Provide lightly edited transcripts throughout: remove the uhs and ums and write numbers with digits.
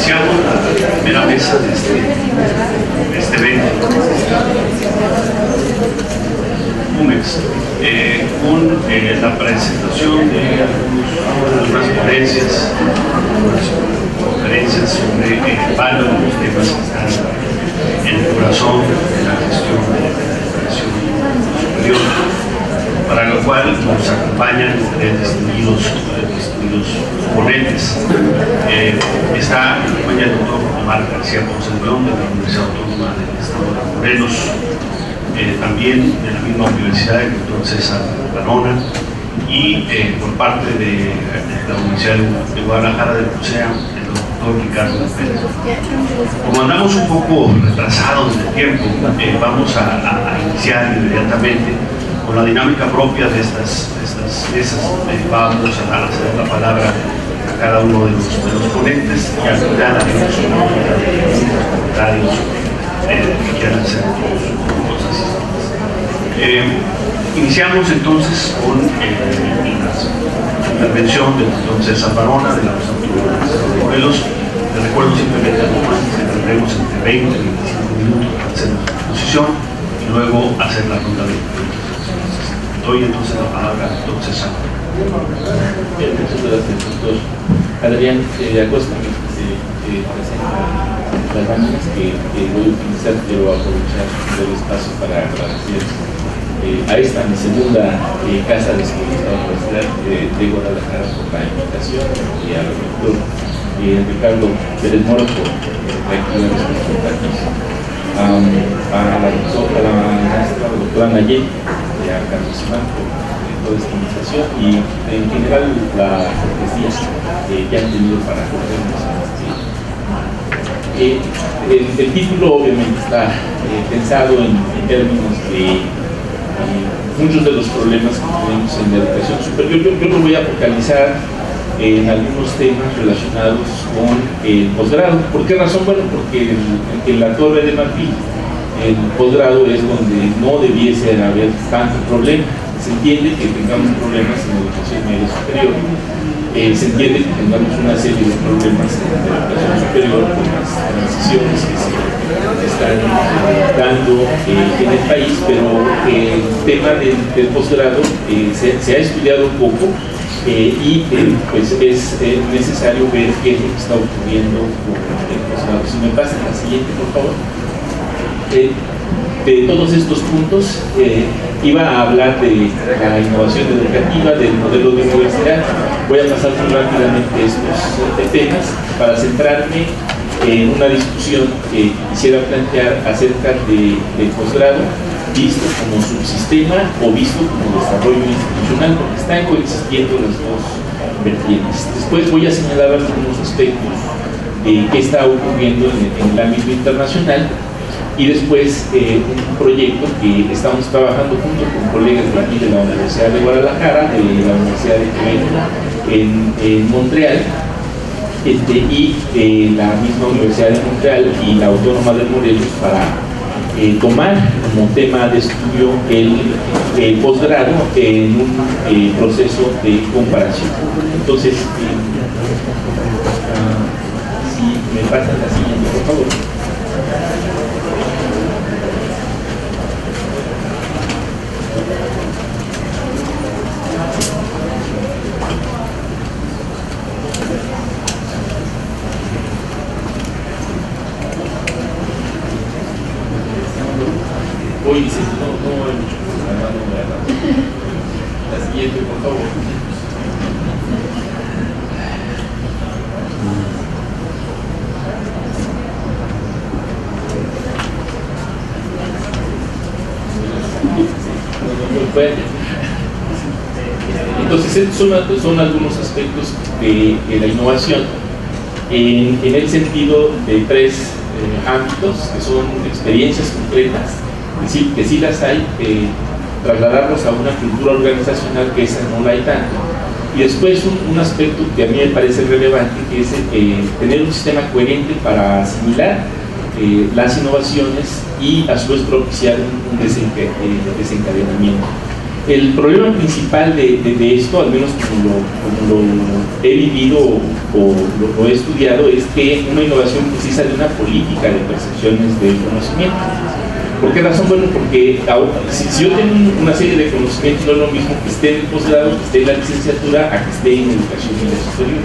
Iniciamos la primera mesa de este evento, CUMEX, con la presentación de algunas ponencias, conferencias sobre varios de los temas que están en el corazón de la gestión de la educación superior, para lo cual nos acompañan tres distinguidos ponentes. Está acompañado el doctor Omar García Ponce de León, de la Universidad Autónoma del Estado de Morelos, también de la misma universidad, el doctor César Barona, y por parte de la Universidad de Guadalajara del CUSEA, el doctor Ricardo Pérez. Como andamos un poco retrasados en el tiempo, vamos a iniciar inmediatamente con la dinámica propia de estas mesas. Vamos a dar la palabra a cada uno de los ponentes y al final haremos una ronda de comentarios que quieran hacer los asistentes. Iniciamos entonces con la intervención del doctor César Barona de la Universidad Autónoma de Morelos. Les recuerdo simplemente que tendremos entre 20 y 25 minutos para hacer nuestra exposición y luego hacer la ronda de preguntas. Doy entonces la palabra al doctor César. Bien, muchas gracias, doctor Adrián Acosta, que presenta las láminas que voy a utilizar. Quiero aprovechar el espacio para agradecer a esta, mi segunda casa de estudios de la Universidad de Guadalajara por la invitación, y al doctor Ricardo Pérez Mora por reactivar estos contactos, a la maestra doctora Nayeli, y a Carlos Simán por toda esta invitación, y en general la cortesía que han tenido para acogernos. El título obviamente está pensado en términos de muchos de los problemas que tenemos en la educación superior. Yo lo voy a focalizar en algunos temas relacionados con el posgrado. ¿Por qué razón? Bueno, porque en la Torre de Marfil el posgrado es donde no debiese haber tanto problema. Se entiende que tengamos problemas en la educación media superior, se entiende que tengamos una serie de problemas en la educación superior con las transiciones que se están dando en el país, pero el tema del posgrado se ha estudiado un poco, y pues es necesario ver qué es lo que está ocurriendo con el posgrado. Si me pasan la siguiente, por favor. De todos estos puntos iba a hablar de la innovación educativa, del modelo de universidad. Voy a pasar muy rápidamente estos temas para centrarme en una discusión que quisiera plantear acerca del posgrado visto como subsistema o visto como desarrollo institucional, porque están coexistiendo las dos vertientes. Después voy a señalar algunos aspectos que está ocurriendo en el ámbito internacional, y después un proyecto que estamos trabajando junto con colegas de aquí de la Universidad de Guadalajara, de la Universidad de Quebec en Montreal, y la misma Universidad de Montreal y la Autónoma de Morelos, para tomar como tema de estudio el posgrado en un proceso de comparación. Entonces, si me pasan la siguiente, por favor. Hoy dice, no hay mucho problema. La siguiente, por favor. Entonces, son algunos aspectos de la innovación en el sentido de tres ámbitos, que son experiencias concretas, es decir, que sí las hay, trasladarlos a una cultura organizacional, que esa no la hay tanto, y después un aspecto que a mí me parece relevante, que es tener un sistema coherente para asimilar las innovaciones y a su vez propiciar un desencadenamiento. El problema principal de esto, al menos como lo he vivido o lo he estudiado, es que una innovación precisa de una política de percepciones del conocimiento. ¿Por qué razón? Bueno, porque si yo tengo una serie de conocimientos, no es lo mismo que esté en el posgrado, que esté en la licenciatura, a que esté en educación media superior.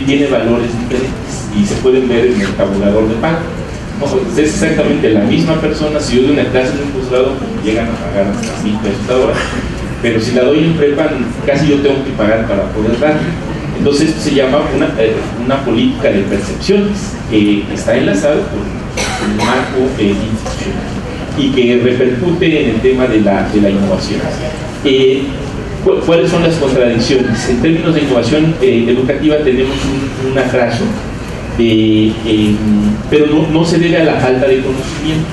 Tiene valores diferentes y se pueden ver en el tabulador de pago. No, pues es exactamente la misma persona. Si yo doy una clase en un posgrado, llegan a pagar hasta 1,000 pesos la hora, pero si la doy en prepa, casi yo tengo que pagar para poder darla. Entonces esto se llama una política de percepciones que está enlazada con el marco institucional y que repercute en el tema de la innovación. ¿Cuáles son las contradicciones? En términos de innovación educativa tenemos un atraso, pero no se debe a la falta de conocimiento,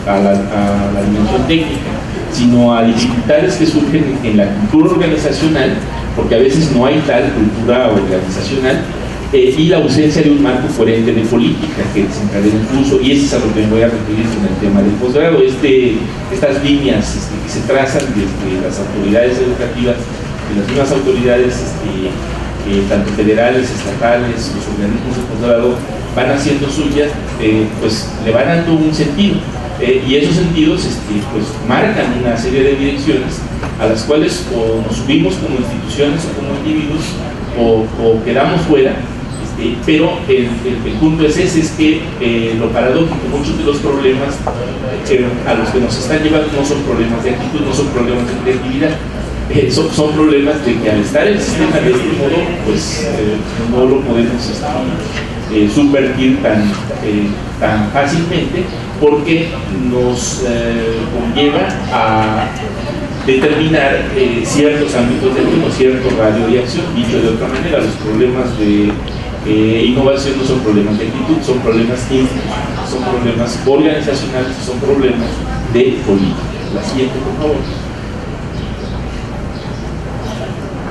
a la dimensión técnica, sino a dificultades que surgen en la cultura organizacional, porque a veces no hay tal cultura organizacional, y la ausencia de un marco coherente de política que desencadena el uso, y eso es a lo que me voy a referir en el tema del posgrado. Estas líneas que se trazan desde las autoridades educativas, de las mismas autoridades tanto federales, estatales, los organismos de posgrado, van haciendo suyas, pues le van dando un sentido, y esos sentidos pues marcan una serie de direcciones a las cuales o nos subimos como instituciones o como individuos o quedamos fuera. Pero el punto es ese, es que lo paradójico, muchos de los problemas a los que nos están llevando no son problemas de actitud, no son problemas de creatividad, son problemas de que al estar el sistema de este modo, pues no lo podemos subvertir tan fácilmente, porque nos conlleva a determinar ciertos ámbitos de acción o cierto radio de acción. Dicho de otra manera, los problemas de innovación no son problemas de actitud, son problemas institucionales, son problemas organizacionales, son problemas de política. La siguiente, por favor.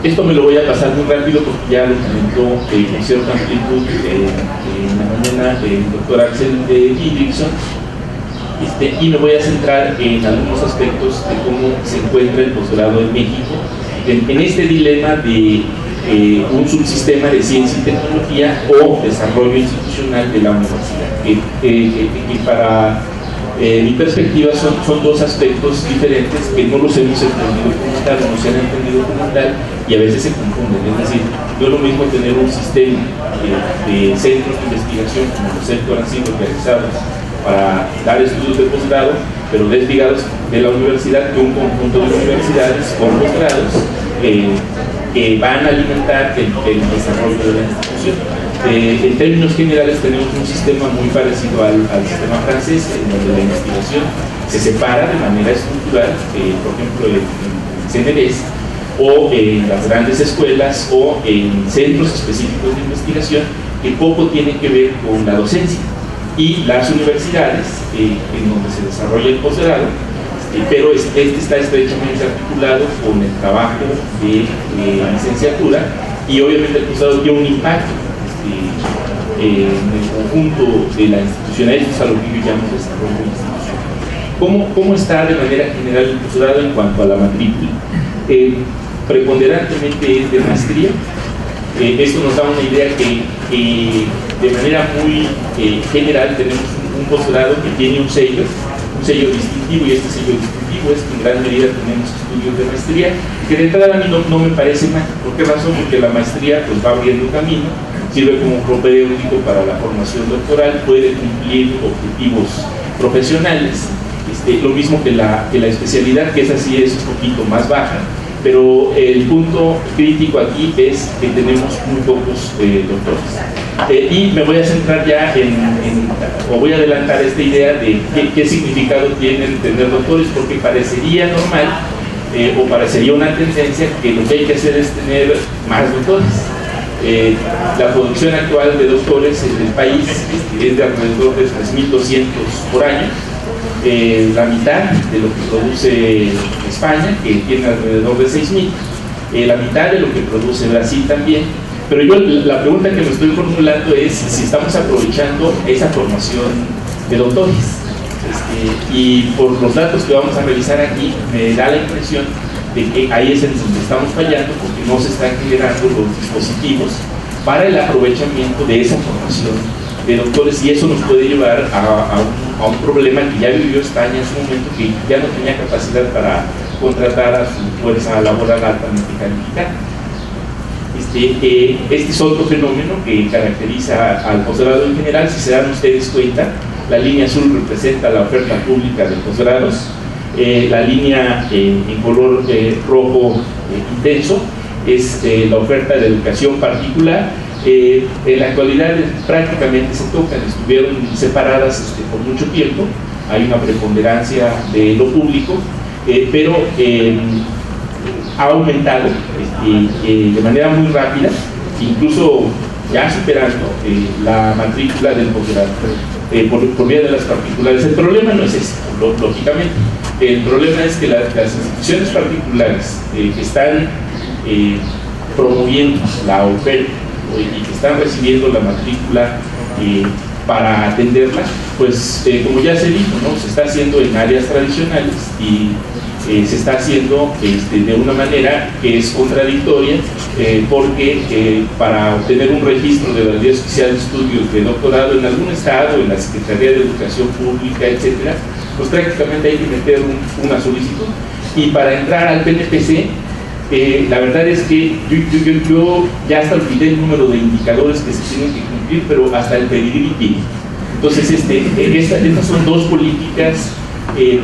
Esto me lo voy a pasar muy rápido porque ya lo comentó con cierta amplitud en la mañana el doctor Axel Didrikson, y me voy a centrar en algunos aspectos de cómo se encuentra el posgrado en México en este dilema de un subsistema de ciencia y tecnología o desarrollo institucional de la universidad, que para mi perspectiva son dos aspectos diferentes que no los hemos entendido como tal, no se han entendido como tal, y a veces se confunden. Es decir, no es lo mismo tener un sistema de centros de investigación como los centros han sido realizados para dar estudios de posgrado, pero desligados de la universidad, que un conjunto de universidades con posgrados que van a alimentar el desarrollo de la institución. En términos generales tenemos un sistema muy parecido al sistema francés, en donde la investigación se separa de manera estructural, por ejemplo en CNDs, o en las grandes escuelas, o en centros específicos de investigación que poco tienen que ver con la docencia, y las universidades en donde se desarrolla el posgrado, pero este está estrechamente articulado con el trabajo de licenciatura, y obviamente el posgrado tiene un impacto en el conjunto de la institución. Eso es a lo que yo llamo desarrollo institucional. ¿Cómo está de manera general el posgrado en cuanto a la matrícula? Preponderantemente es de maestría. Esto nos da una idea que de manera muy general tenemos un posgrado que tiene un sello distintivo, y este sello distintivo es que en gran medida tenemos estudios de maestría, que de entrada a mí no me parece mal. ¿Por qué razón? Porque la maestría pues va abriendo camino, sirve como propedéutico para la formación doctoral, puede cumplir objetivos profesionales, lo mismo que la especialidad, que esa sí es un poquito más baja, pero el punto crítico aquí es que tenemos muy pocos doctores. Y me voy a centrar ya o voy a adelantar esta idea de qué significado tiene el tener doctores, porque parecería normal o parecería una tendencia que lo que hay que hacer es tener más doctores. La producción actual de doctores en el país es de alrededor de 3.200 por año. La mitad de lo que produce España, que tiene alrededor de 6.000, la mitad de lo que produce Brasil también. Pero yo la pregunta que me estoy formulando es si estamos aprovechando esa formación de doctores. Y por los datos que vamos a revisar aquí, me da la impresión de que ahí es en donde estamos fallando, porque no se están generando los dispositivos para el aprovechamiento de esa formación de doctores, y eso nos puede llevar a un problema que ya vivió España en su momento, que ya no tenía capacidad para contratar a su fuerza laboral altamente calificada. Este es otro fenómeno que caracteriza al posgrado en general. Si se dan ustedes cuenta, la línea azul representa la oferta pública de posgrados, la línea en color rojo intenso es la oferta de educación particular. En la actualidad prácticamente se tocan, estuvieron separadas por mucho tiempo, hay una preponderancia de lo público, pero ha aumentado de manera muy rápida, incluso ya superando la matrícula del posgrado por vía de las particulares. El problema no es ese, lógicamente. El problema es que las instituciones particulares que están promoviendo la oferta y que están recibiendo la matrícula para atenderla, pues como ya se dijo, ¿no? Se está haciendo en áreas tradicionales y se está haciendo de una manera que es contradictoria, porque para obtener un registro de la Ley Oficial de Estudios de Doctorado en algún estado, en la Secretaría de Educación Pública, etcétera, pues prácticamente hay que meter una solicitud, y para entrar al PNPC, la verdad es que yo ya hasta olvidé el número de indicadores que se tienen que cumplir, pero hasta el pedigrí. Entonces, estas son dos políticas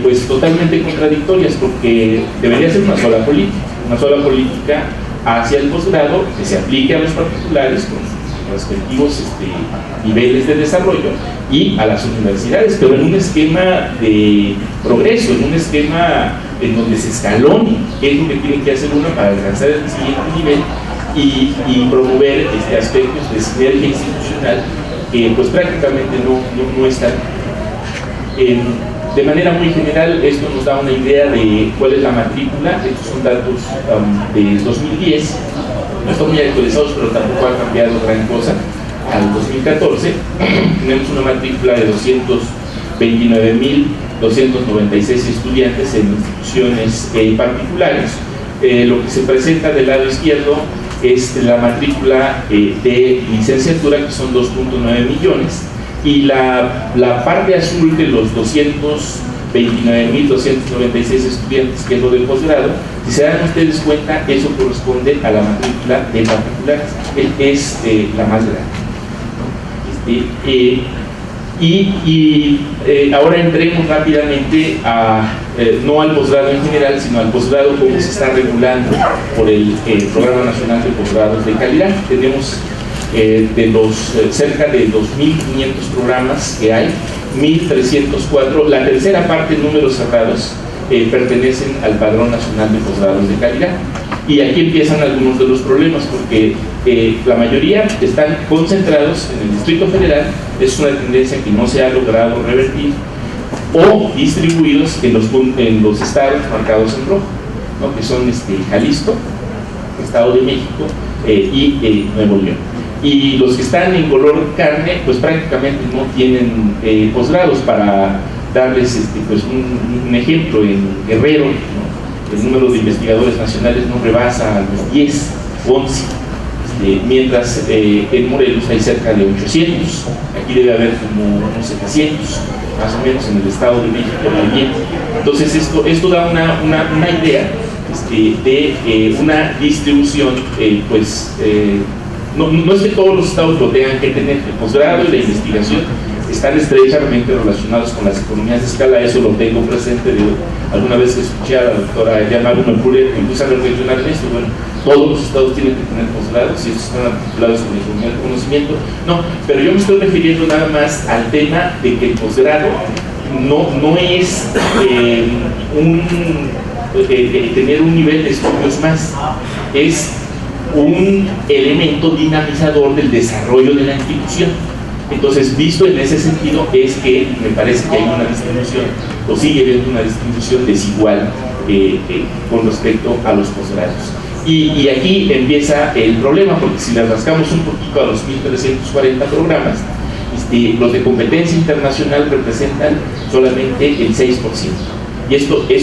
pues totalmente contradictorias, porque debería ser una sola política hacia el posgrado que se aplique a los particulares con sus respectivos niveles de desarrollo, y a las universidades, pero en un esquema de progreso, en un esquema en donde se escalone qué es lo que tienen que hacer una para alcanzar el siguiente nivel y promover aspectos de sinergia institucional que pues prácticamente no están. De manera muy general, esto nos da una idea de cuál es la matrícula. Estos son datos de 2010, no están muy actualizados, pero tampoco ha cambiado gran cosa. Al 2014 tenemos una matrícula de 229.296 estudiantes en instituciones particulares. Lo que se presenta del lado izquierdo es la matrícula de licenciatura, que son 2.9 millones, y la parte azul de los 229.296 estudiantes, que es lo del posgrado. Si se dan ustedes cuenta, eso corresponde a la matrícula de particulares, es la más grande. Ahora entremos rápidamente no al posgrado en general, sino al posgrado como se está regulando por el Programa Nacional de Posgrados de Calidad. Tenemos de los cerca de 2.500 programas que hay, 1.304, la tercera parte en números cerrados, pertenecen al Padrón Nacional de Posgrados de Calidad. Y aquí empiezan algunos de los problemas, porque la mayoría están concentrados en el Distrito Federal, es una tendencia que no se ha logrado revertir, o distribuidos en los estados marcados en rojo, ¿no? Que son Jalisco, Estado de México y Nuevo León. Y los que están en color carne, pues prácticamente no tienen posgrados. Para darles pues un ejemplo, en Guerrero, ¿no? El número de investigadores nacionales no rebasa a los 10, 11, mientras en Morelos hay cerca de 800, aquí debe haber como unos 700, más o menos, en el Estado de México también. Entonces esto da una idea de una distribución, no es que todos los estados lo tengan que tener. El posgrado y la investigación están estrechamente relacionados con las economías de escala, eso lo tengo presente. Alguna vez que escuché a la doctora Diana Pule incluso reflexionar en esto. Bueno, todos los estados tienen que tener posgrados y estos están articulados con la economía del conocimiento. No, pero yo me estoy refiriendo nada más al tema de que el posgrado no es tener un nivel de estudios más, es un elemento dinamizador del desarrollo de la institución. Entonces, visto en ese sentido, es que me parece que hay una distribución, o sigue habiendo una distribución desigual con respecto a los posgrados. Y aquí empieza el problema, porque si le rascamos un poquito a los 1.340 programas, los de competencia internacional representan solamente el 6%. ¿Y esto qué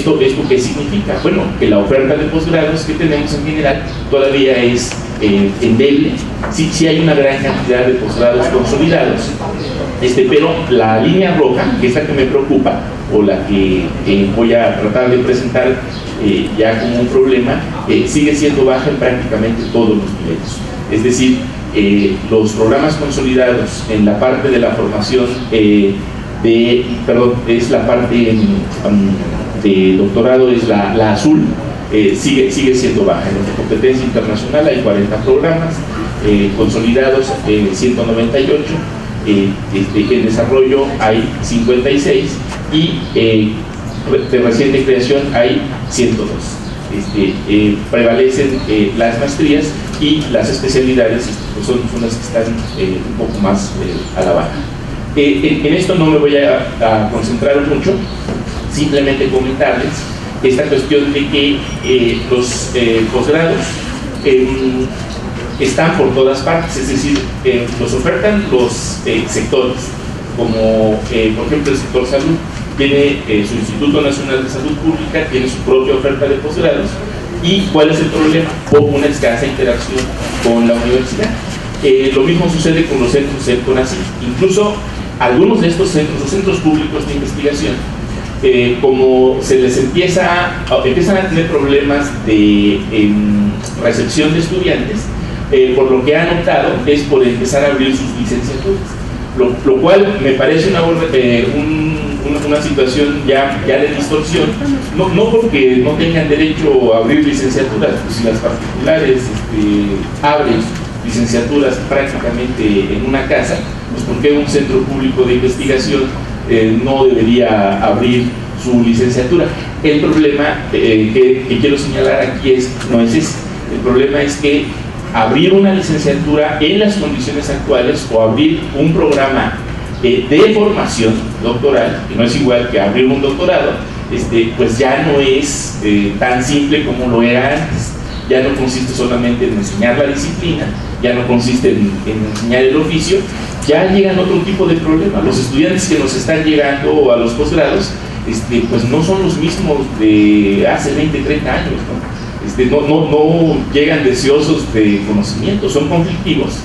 significa? Bueno, que la oferta de posgrados que tenemos en general todavía es endeble. Sí hay una gran cantidad de posgrados consolidados, pero la línea roja, que es la que me preocupa, o la que voy a tratar de presentar ya como un problema, sigue siendo baja en prácticamente todos los niveles. Es decir, los programas consolidados en la parte de la formación es la parte de doctorado, es la azul, sigue siendo baja. En nuestra competencia internacional hay 40 programas consolidados, 198, en desarrollo hay 56 y de reciente creación hay 102. Prevalecen las maestrías y las especialidades, pues son las que están un poco más a la baja. En esto no me voy a concentrar mucho, simplemente comentarles esta cuestión de que los posgrados están por todas partes, es decir, los ofertan los sectores, como por ejemplo el sector salud. Tiene su Instituto Nacional de Salud Pública, tiene su propia oferta de posgrados. ¿Y cuál es el problema? Una escasa interacción con la universidad. Lo mismo sucede con los centros del CONACYT. Incluso algunos de estos centros, los centros públicos de investigación, como se les empiezan a tener problemas de recepción de estudiantes, por lo que han optado es por empezar a abrir sus licenciaturas. Lo cual me parece una situación ya de distorsión, no porque no tengan derecho a abrir licenciaturas, pues si las particulares abren licenciaturas prácticamente en una casa, pues ¿por qué un centro público de investigación no debería abrir su licenciatura? El problema que quiero señalar aquí no es ese. El problema es que abrir una licenciatura en las condiciones actuales o abrir un programa de formación doctoral, que no es igual que abrir un doctorado, pues ya no es tan simple como lo era antes. Ya no consiste solamente en enseñar la disciplina, ya no consiste en enseñar el oficio, ya llegan otro tipo de problemas. Los estudiantes que nos están llegando a los posgrados, pues no son los mismos de hace 20, 30 años, ¿no? No llegan deseosos de conocimiento, son conflictivos,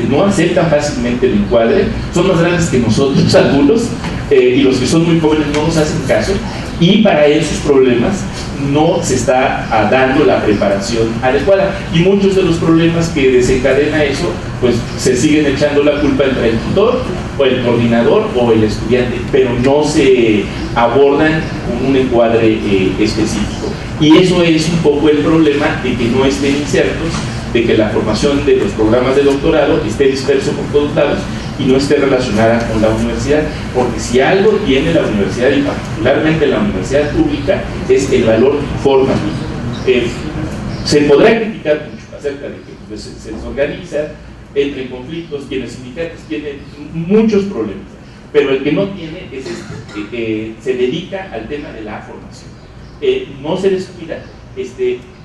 no aceptan fácilmente el encuadre, son más grandes que nosotros algunos, y los que son muy jóvenes no nos hacen caso, y para esos problemas no se está dando la preparación adecuada, y muchos de los problemas que desencadena eso, pues se siguen echando la culpa entre el tutor o el coordinador o el estudiante, pero no se abordan con un encuadre específico. Y eso es un poco el problema de que no estén insertos, de que la formación de los programas de doctorado esté disperso por todos lados y no esté relacionada con la universidad, porque si algo tiene la universidad, y particularmente la universidad pública, es el valor formativo. Se podrá criticar mucho acerca de que pues, se desorganiza, entre conflictos, tiene sindicatos, tiene muchos problemas, pero el que no tiene es que se dedica al tema de la formación. No se descuida,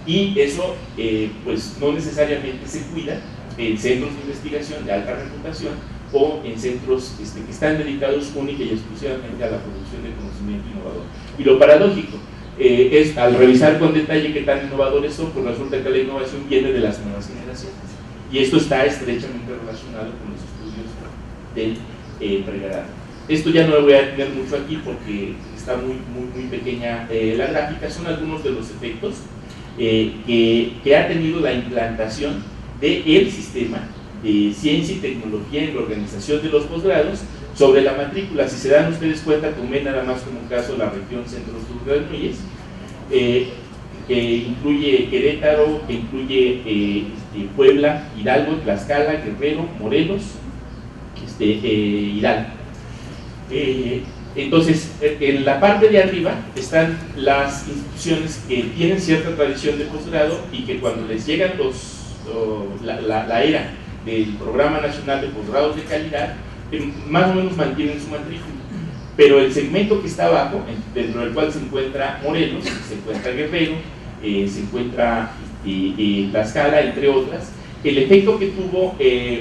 y eso pues no necesariamente se cuida en centros de investigación de alta reputación o en centros que están dedicados única y exclusivamente a la producción de conocimiento innovador. Y lo paradójico es, al revisar con detalle qué tan innovadores son, pues resulta que la innovación viene de las nuevas generaciones, y esto está estrechamente relacionado con los estudios del pregrado. Esto ya no lo voy a tener mucho aquí porque está muy pequeña la gráfica. Son algunos de los efectos que ha tenido la implantación del sistema de ciencia y tecnología en la organización de los posgrados sobre la matrícula. Si se dan ustedes cuenta, tomé nada más como un caso la región centro-sur de Núñez, que incluye Querétaro, que incluye Puebla, Hidalgo, Tlaxcala, Guerrero, Morelos, Hidalgo. Entonces, en la parte de arriba están las instituciones que tienen cierta tradición de posgrado y que cuando les llegan la era del Programa Nacional de Posgrados de Calidad, más o menos mantienen su matrícula. Pero el segmento que está abajo, dentro del cual se encuentra Morelos, se encuentra Guerrero, se encuentra Tlaxcala, entre otras, el efecto que tuvo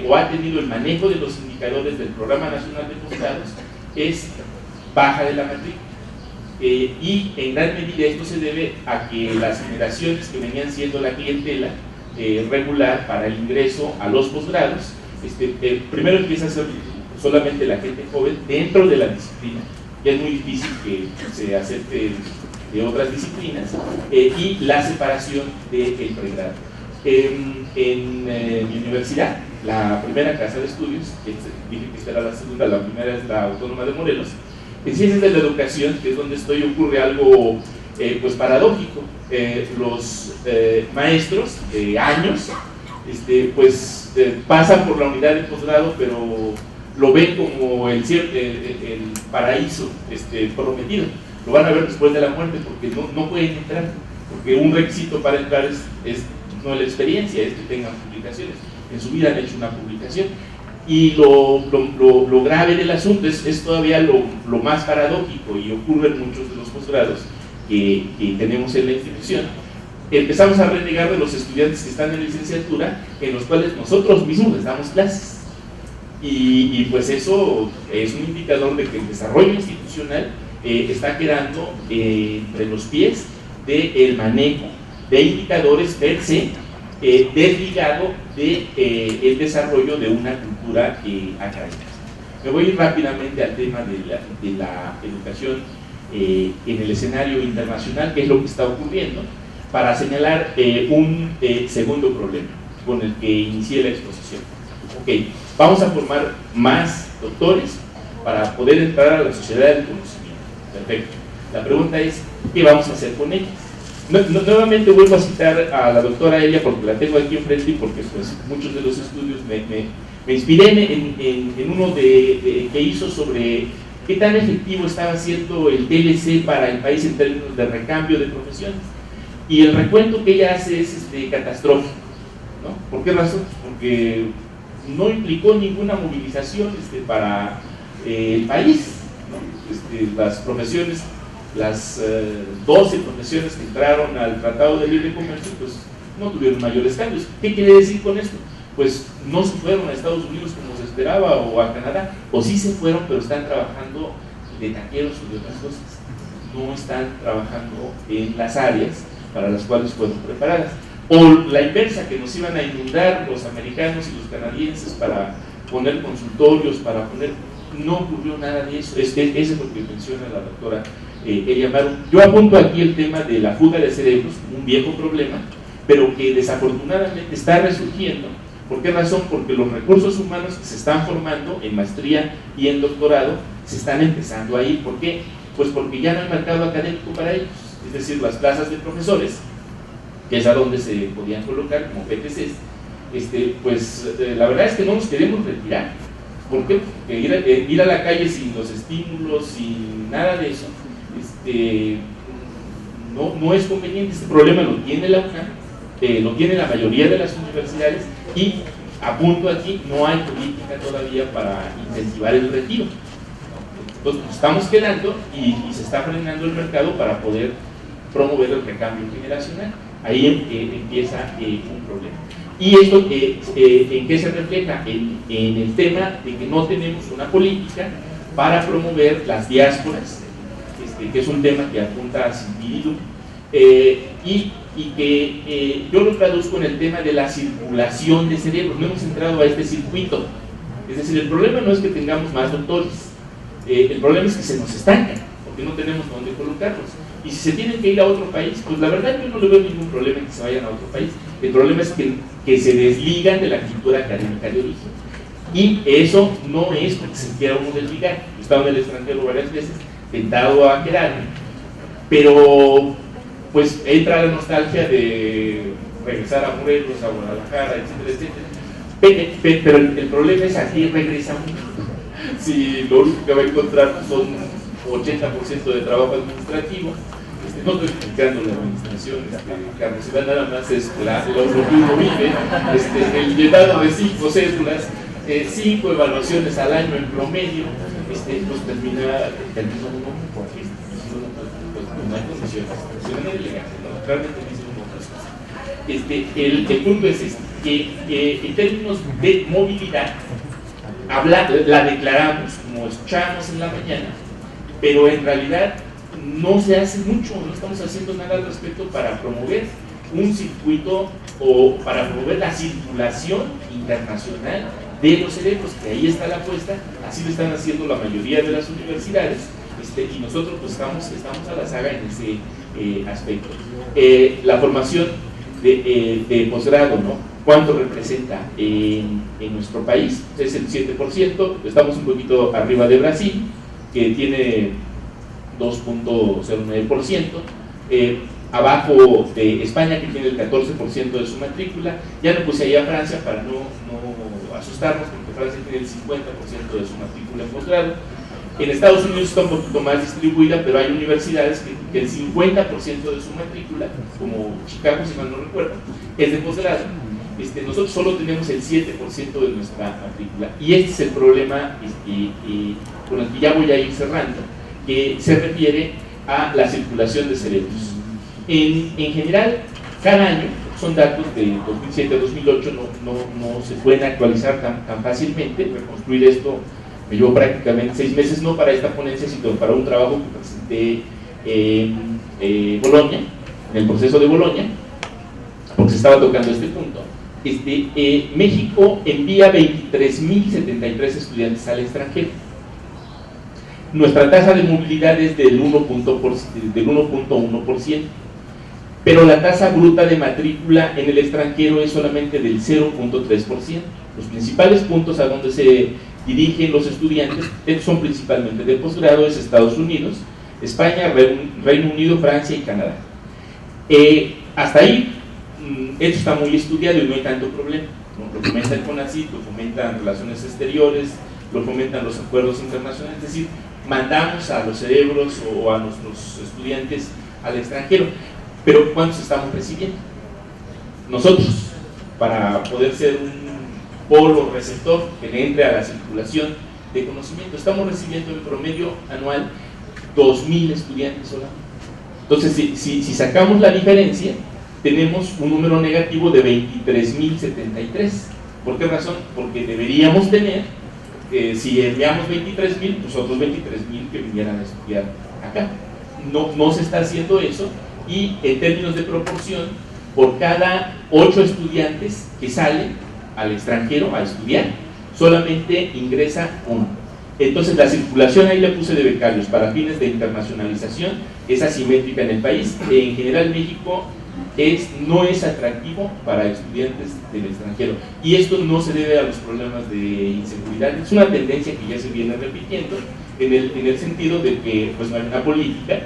o ha tenido el manejo de los indicadores del Programa Nacional de Posgrados es baja de la matrícula. y en gran medida esto se debe a que las generaciones que venían siendo la clientela regular para el ingreso a los posgrados, primero empieza a ser solamente la gente joven dentro de la disciplina, ya es muy difícil que se acepte de otras disciplinas, y la separación del pregrado. En mi universidad, la primera casa de estudios, dije que esta era la segunda, la primera es la Autónoma de Morelos, en Ciencias de la Educación, que es donde estoy, ocurre algo pues paradójico. Los maestros de años pasan por la unidad de posgrado, pero lo ven como el paraíso prometido. Lo van a ver después de la muerte porque no pueden entrar, porque un requisito para entrar es no la experiencia, es que tengan publicaciones. En su vida han hecho una publicación. Y lo grave del asunto es todavía lo más paradójico, y ocurre en muchos de los posgrados que tenemos en la institución. Empezamos a renegar de los estudiantes que están en licenciatura, en los cuales nosotros mismos les damos clases. Y pues eso es un indicador de que el desarrollo institucional está quedando entre los pies del manejo de indicadores per se, desligado del desarrollo de una cultura académica. Me voy a ir rápidamente al tema de la educación en el escenario internacional, que es lo que está ocurriendo, para señalar un segundo problema con el que inicié la exposición. Okay, vamos a formar más doctores para poder entrar a la sociedad del conocimiento. Perfecto. La pregunta es, ¿qué vamos a hacer con ellos? Nuevamente vuelvo a citar a la doctora Elia porque la tengo aquí enfrente y porque pues, muchos de los estudios me inspiré en uno que hizo sobre qué tan efectivo estaba siendo el TLC para el país en términos de recambio de profesiones. Y el recuento que ella hace es catastrófico, ¿no? ¿Por qué razón? Porque no implicó ninguna movilización para el país, ¿no? Las profesiones, las 12 profesiones que entraron al Tratado de Libre Comercio, pues no tuvieron mayores cambios. ¿Qué quiere decir con esto? Pues no se fueron a Estados Unidos como se esperaba, o a Canadá, o sí se fueron, pero están trabajando de taqueros o de otras cosas. No están trabajando en las áreas para las cuales fueron preparadas. O la inversa, que nos iban a inundar los americanos y los canadienses para poner consultorios, para poner... No ocurrió nada de eso. Eso es lo que menciona la doctora Elia Amaro. Yo apunto aquí el tema de la fuga de cerebros, un viejo problema, pero que desafortunadamente está resurgiendo. ¿Por qué razón? Porque los recursos humanos que se están formando en maestría y en doctorado se están empezando a ir. ¿Por qué? Pues porque ya no hay mercado académico para ellos. Es decir, las plazas de profesores, que es a donde se podían colocar como PTCs, pues la verdad es que no nos queremos retirar. ¿Por qué? Porque ir a la calle sin los estímulos, sin nada de eso, no es conveniente. Este problema lo tiene la UNAM, lo tiene la mayoría de las universidades, y apunto aquí, no hay política todavía para incentivar el retiro. Entonces nos estamos quedando y se está frenando el mercado para poder promover el recambio generacional. Ahí empieza un problema. ¿Y esto en qué se refleja? En el tema de que no tenemos una política para promover las diásporas, que es un tema que apunta a Cimpiridu, y que yo lo traduzco en el tema de la circulación de cerebros. No hemos entrado a este circuito. Es decir, el problema no es que tengamos más doctores, el problema es que se nos estancan, porque no tenemos dónde colocarlos. Y si se tienen que ir a otro país, pues la verdad yo no le veo ningún problema en que se vayan a otro país. El problema es que se desligan de la cultura académica de origen. Y eso no es porque se quiera uno desligar. Yo he estado en el extranjero varias veces, tentado a quedarme, pero pues entra la nostalgia de regresar a Morelos, a Guadalajara, etcétera, etcétera. Pero el problema es aquí regresa uno. Si lo único que va a encontrar son 80% de trabajo administrativo, no estoy criticando la administración, Carlos, nada más es lo que uno vive, el llenado de 5 cédulas, 5 evaluaciones al año en promedio, pues termina uno porque no hay condiciones, no hay ilegal, ¿no? Realmente no hicieron otras cosas. El punto es que en términos de movilidad, la declaramos como escuchamos en la mañana, pero en realidad no se hace mucho, no estamos haciendo nada al respecto para promover un circuito o para promover la circulación internacional de los cerebros, que ahí está la apuesta, así lo están haciendo la mayoría de las universidades, y nosotros pues estamos a la saga en ese aspecto. La formación de posgrado, ¿no? ¿Cuánto representa en nuestro país? Es el 7%, estamos un poquito arriba de Brasil, que tiene 2.09%, abajo de España, que tiene el 14% de su matrícula. Ya no puse ahí a Francia para no asustarnos, porque Francia tiene el 50% de su matrícula en posgrado. En Estados Unidos está un poquito más distribuida, pero hay universidades que el 50% de su matrícula, como Chicago, si mal no recuerdo, es de posgrado. Nosotros solo tenemos el 7% de nuestra matrícula, y este es el problema con el que ya voy a ir cerrando, que se refiere a la circulación de cerebros. En general, cada año, son datos de 2007 a 2008, no se pueden actualizar tan fácilmente. Reconstruir esto me llevó prácticamente 6 meses, no para esta ponencia, sino para un trabajo que presenté en Bolonia, en el proceso de Bolonia, porque se estaba tocando este punto. México envía 23.073 estudiantes al extranjero. Nuestra tasa de movilidad es del 1.1%, pero la tasa bruta de matrícula en el extranjero es solamente del 0.3%. Los principales puntos a donde se dirigen los estudiantes son principalmente de posgrado, es Estados Unidos, España, Reino Unido, Francia y Canadá. Hasta ahí, esto está muy estudiado y no hay tanto problema. Lo fomenta el CONACYT, lo fomentan relaciones exteriores, lo fomentan los acuerdos internacionales, es decir, mandamos a los cerebros o a nuestros estudiantes al extranjero. Pero ¿cuántos estamos recibiendo? Nosotros, para poder ser un polo receptor que le entre a la circulación de conocimiento, estamos recibiendo en promedio anual 2.000 estudiantes solamente. Entonces, si sacamos la diferencia, tenemos un número negativo de 23.073. ¿Por qué razón? Porque deberíamos tener, si enviamos 23.000, pues otros 23.000 que vinieran a estudiar acá. No se está haciendo eso, y en términos de proporción, por cada 8 estudiantes que salen al extranjero a estudiar, solamente ingresa 1. Entonces la circulación, ahí le puse de becarios para fines de internacionalización, es asimétrica en el país. En general México no es atractivo para estudiantes del extranjero, y esto no se debe a los problemas de inseguridad, es una tendencia que ya se viene repitiendo en el sentido de que pues no hay una política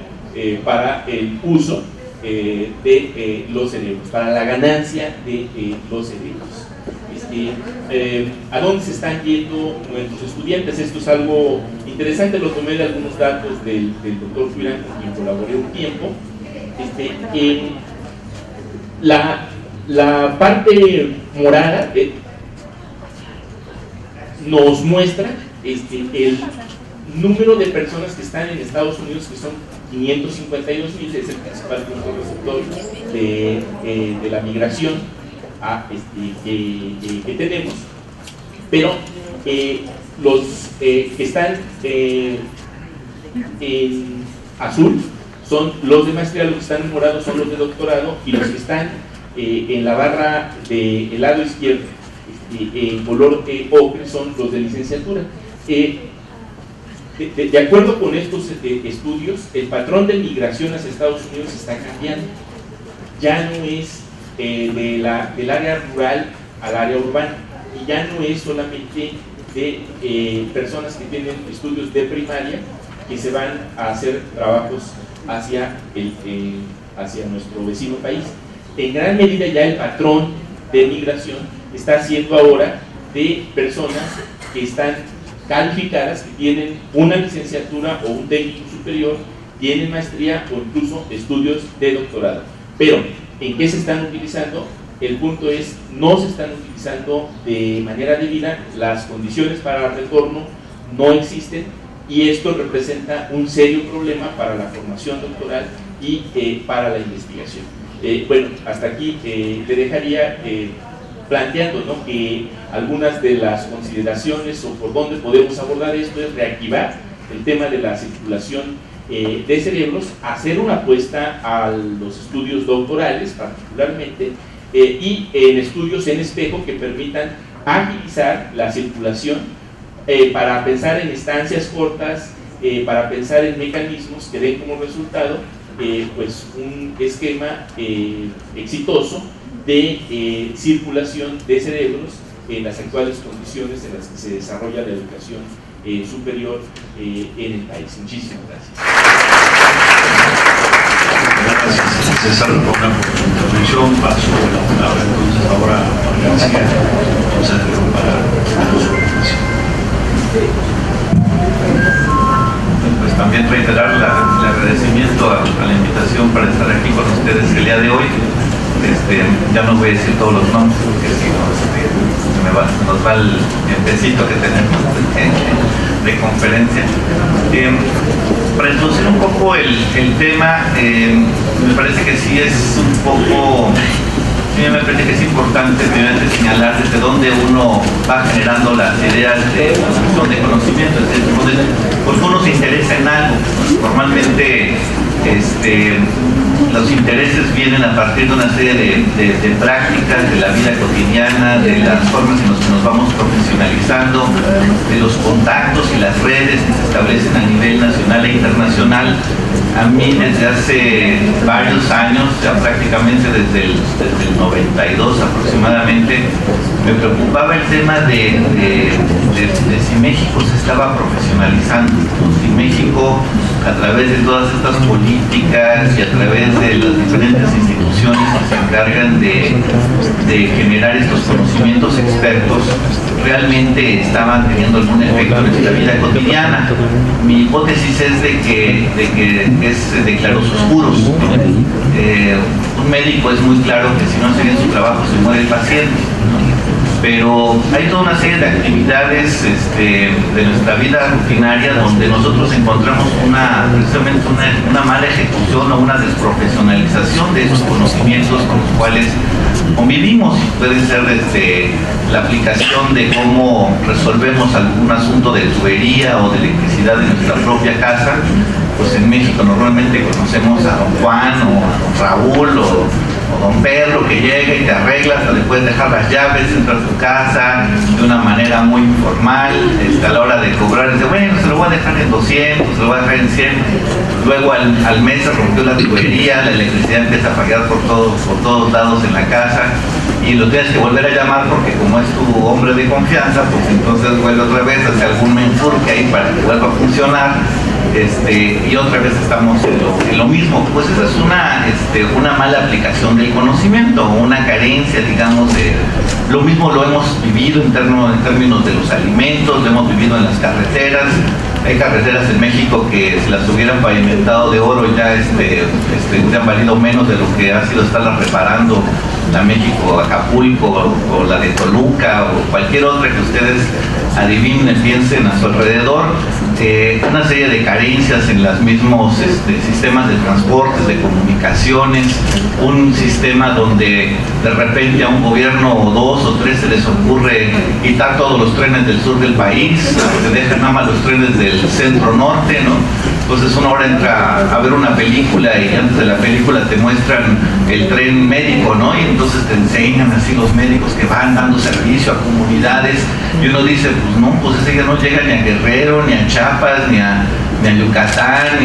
para el uso de los cerebros, para la ganancia de los cerebros. ¿A dónde se están yendo nuestros estudiantes? Esto es algo interesante, lo tomé de algunos datos del doctor Fuirán, con quien colaboré un tiempo. La parte morada nos muestra el número de personas que están en Estados Unidos, que son 552.000, es el principal punto receptor de la migración que tenemos. Pero los que están en azul son los de maestría, los que están en morado son los de doctorado, y los que están en la barra del lado izquierdo en color ocre son los de licenciatura. De acuerdo con estos estudios, el patrón de migración hacia Estados Unidos está cambiando. Ya no es del área rural al área urbana, y ya no es solamente de personas que tienen estudios de primaria que se van a hacer trabajos hacia nuestro vecino país. En gran medida ya el patrón de migración está siendo ahora de personas que están calificadas, que tienen una licenciatura o un técnico superior, tienen maestría o incluso estudios de doctorado. Pero, ¿en qué se están utilizando? El punto es, no se están utilizando de manera debida, las condiciones para el retorno no existen, y esto representa un serio problema para la formación doctoral y para la investigación. Bueno, hasta aquí le dejaría planteando, ¿no?, que algunas de las consideraciones o por dónde podemos abordar esto es reactivar el tema de la circulación de cerebros, hacer una apuesta a los estudios doctorales particularmente, y en estudios en espejo que permitan agilizar la circulación, para pensar en estancias cortas, para pensar en mecanismos que den como resultado pues un esquema exitoso de circulación de cerebros en las actuales condiciones en las que se desarrolla la educación superior en el país. Muchísimas gracias. Gracias, César, por tu intervención. Paso la palabra entonces ahora a García, consejero para su organización. Pues también reiterar el agradecimiento a la invitación para estar aquí con ustedes el día de hoy. Ya no voy a decir todos los nombres porque si no nos va el tiempecito que tenemos de conferencia. Para introducir un poco el tema, me parece que sí es un poco, me parece que es importante primero señalar desde dónde uno va generando las ideas de construcción de conocimiento, es decir, pues uno se interesa en algo. Normalmente los intereses vienen a partir de una serie de prácticas de la vida cotidiana, de las formas en las que nos vamos profesionalizando, de los contactos y las redes que se establecen a nivel nacional e internacional. A mí desde hace varios años, ya prácticamente desde el 92 aproximadamente, me preocupaba el tema de si México se estaba profesionalizando, si México a través de todas estas políticas y a través de las diferentes instituciones que se encargan de generar estos conocimientos expertos, realmente estaban teniendo algún efecto en nuestra vida cotidiana. Mi hipótesis es de que es de claroscuros. Un médico es muy claro que si no hace bien su trabajo se muere el paciente, pero hay toda una serie de actividades de nuestra vida rutinaria donde nosotros encontramos precisamente una mala ejecución o una desprofesionalización de esos conocimientos con los cuales convivimos. Puede ser desde la aplicación de cómo resolvemos algún asunto de tubería o de electricidad en nuestra propia casa. Pues en México normalmente conocemos a don Juan o a don Raúl o don Pedro que llega y te arreglas, o le puedes dejar las llaves, entras a tu casa de una manera muy informal, a la hora de cobrar, dice, bueno, se lo voy a dejar en 200, se lo voy a dejar en 100, luego al mes se rompió la tubería, la electricidad empieza a fallar por todos lados en la casa y lo tienes que volver a llamar porque como es tu hombre de confianza, pues entonces vuelve otra vez, hace algún menjurje ahí para que vuelva a funcionar. Y otra vez estamos en lo mismo. Pues esa es una mala aplicación del conocimiento, una carencia, digamos, de lo mismo. Lo hemos vivido en términos de los alimentos, lo hemos vivido en las carreteras. Hay carreteras en México que si las hubieran pavimentado de oro ya hubieran valido menos de lo que ha sido estarlas reparando, la México Acapulco o la de Toluca o cualquier otra que ustedes adivinen, piensen a su alrededor. Una serie de carencias en los mismos sistemas de transportes, de comunicaciones, un sistema donde de repente a un gobierno o dos o tres se les ocurre quitar todos los trenes del sur del país, se dejan nada más los trenes del centro norte, ¿no? Entonces una hora entra a ver una película y antes de la película te muestran el tren médico, ¿no? Y entonces te enseñan así los médicos que van dando servicio a comunidades y uno dice, pues no, pues ese ya no llega ni a Guerrero, ni a Chiapas, ni a Yucatán,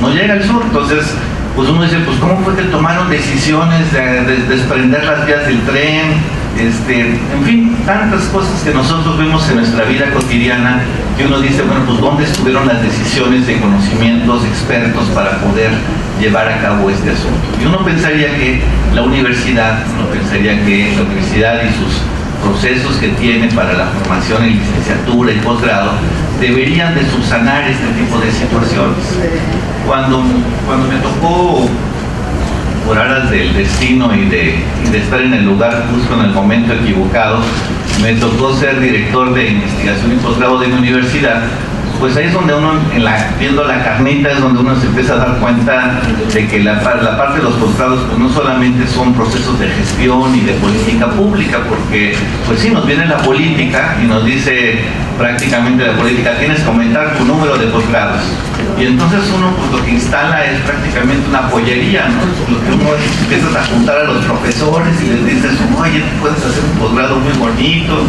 no llega al sur. Entonces pues uno dice, pues cómo fue que tomaron decisiones de desprender las vías del tren, en fin, tantas cosas que nosotros vemos en nuestra vida cotidiana que uno dice, bueno, pues ¿dónde estuvieron las decisiones de conocimientos expertos para poder llevar a cabo este asunto? Y uno pensaría que la universidad y sus procesos que tiene para la formación en licenciatura y posgrado deberían de subsanar este tipo de situaciones. Cuando me tocó, por aras del destino y de estar en el lugar justo en el momento equivocado, me tocó ser director de investigación y posgrado de mi universidad. Pues ahí es donde uno, viendo la carnita, es donde uno se empieza a dar cuenta de que la parte de los posgrados pues no solamente son procesos de gestión y de política pública, porque pues sí, nos viene la política y nos dice prácticamente la política, tienes que aumentar tu número de posgrados. Y entonces uno pues lo que instala es prácticamente una pollería, ¿no? Lo que uno es, empiezas a juntar a los profesores y les dices, oye, tú puedes hacer un posgrado muy bonito.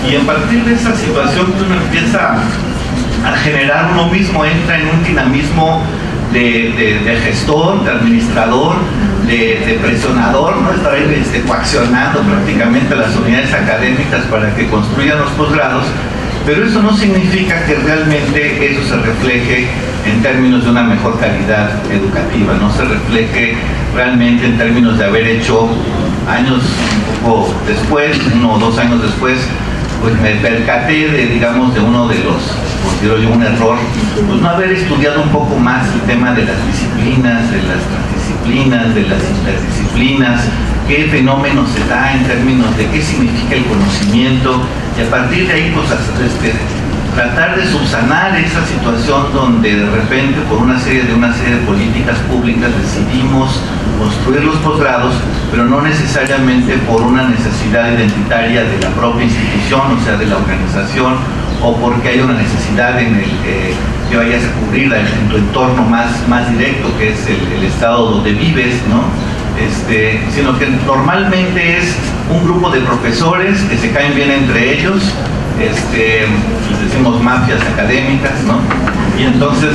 Y a partir de esa situación que uno empieza a generar, uno mismo entra en un dinamismo de gestor, de administrador, de presionador, ¿no? Estar ahí coaccionando prácticamente a las unidades académicas para que construyan los posgrados, pero eso no significa que realmente eso se refleje en términos de una mejor calidad educativa, no se refleje realmente en términos de haber hecho años un poco después, 1 o 2 años después, pues me percaté de uno de los, considero yo un error, pues no haber estudiado un poco más el tema de las disciplinas, de las transdisciplinas, de las interdisciplinas, qué fenómeno se da en términos de qué significa el conocimiento, y a partir de ahí pues tratar de subsanar esa situación donde de repente por una serie de políticas públicas decidimos construir los posgrados, pero no necesariamente por una necesidad identitaria de la propia institución, o sea, de la organización, o porque hay una necesidad en el que vayas a cubrir en tu entorno más directo, que es el estado donde vives, ¿no? Sino que normalmente es un grupo de profesores que se caen bien entre ellos, les decimos mafias académicas, ¿no? Y entonces,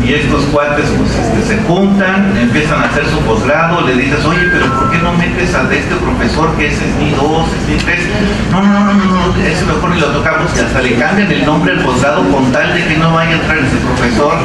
y estos cuates pues, se juntan, empiezan a hacer su posgrado, le dices, oye, pero ¿por qué no metes a este profesor que es SNI 2, SNI 3? No, ese mejor ni lo tocamos, y hasta le cambian el nombre al posgrado con tal de que no vaya a entrar ese profesor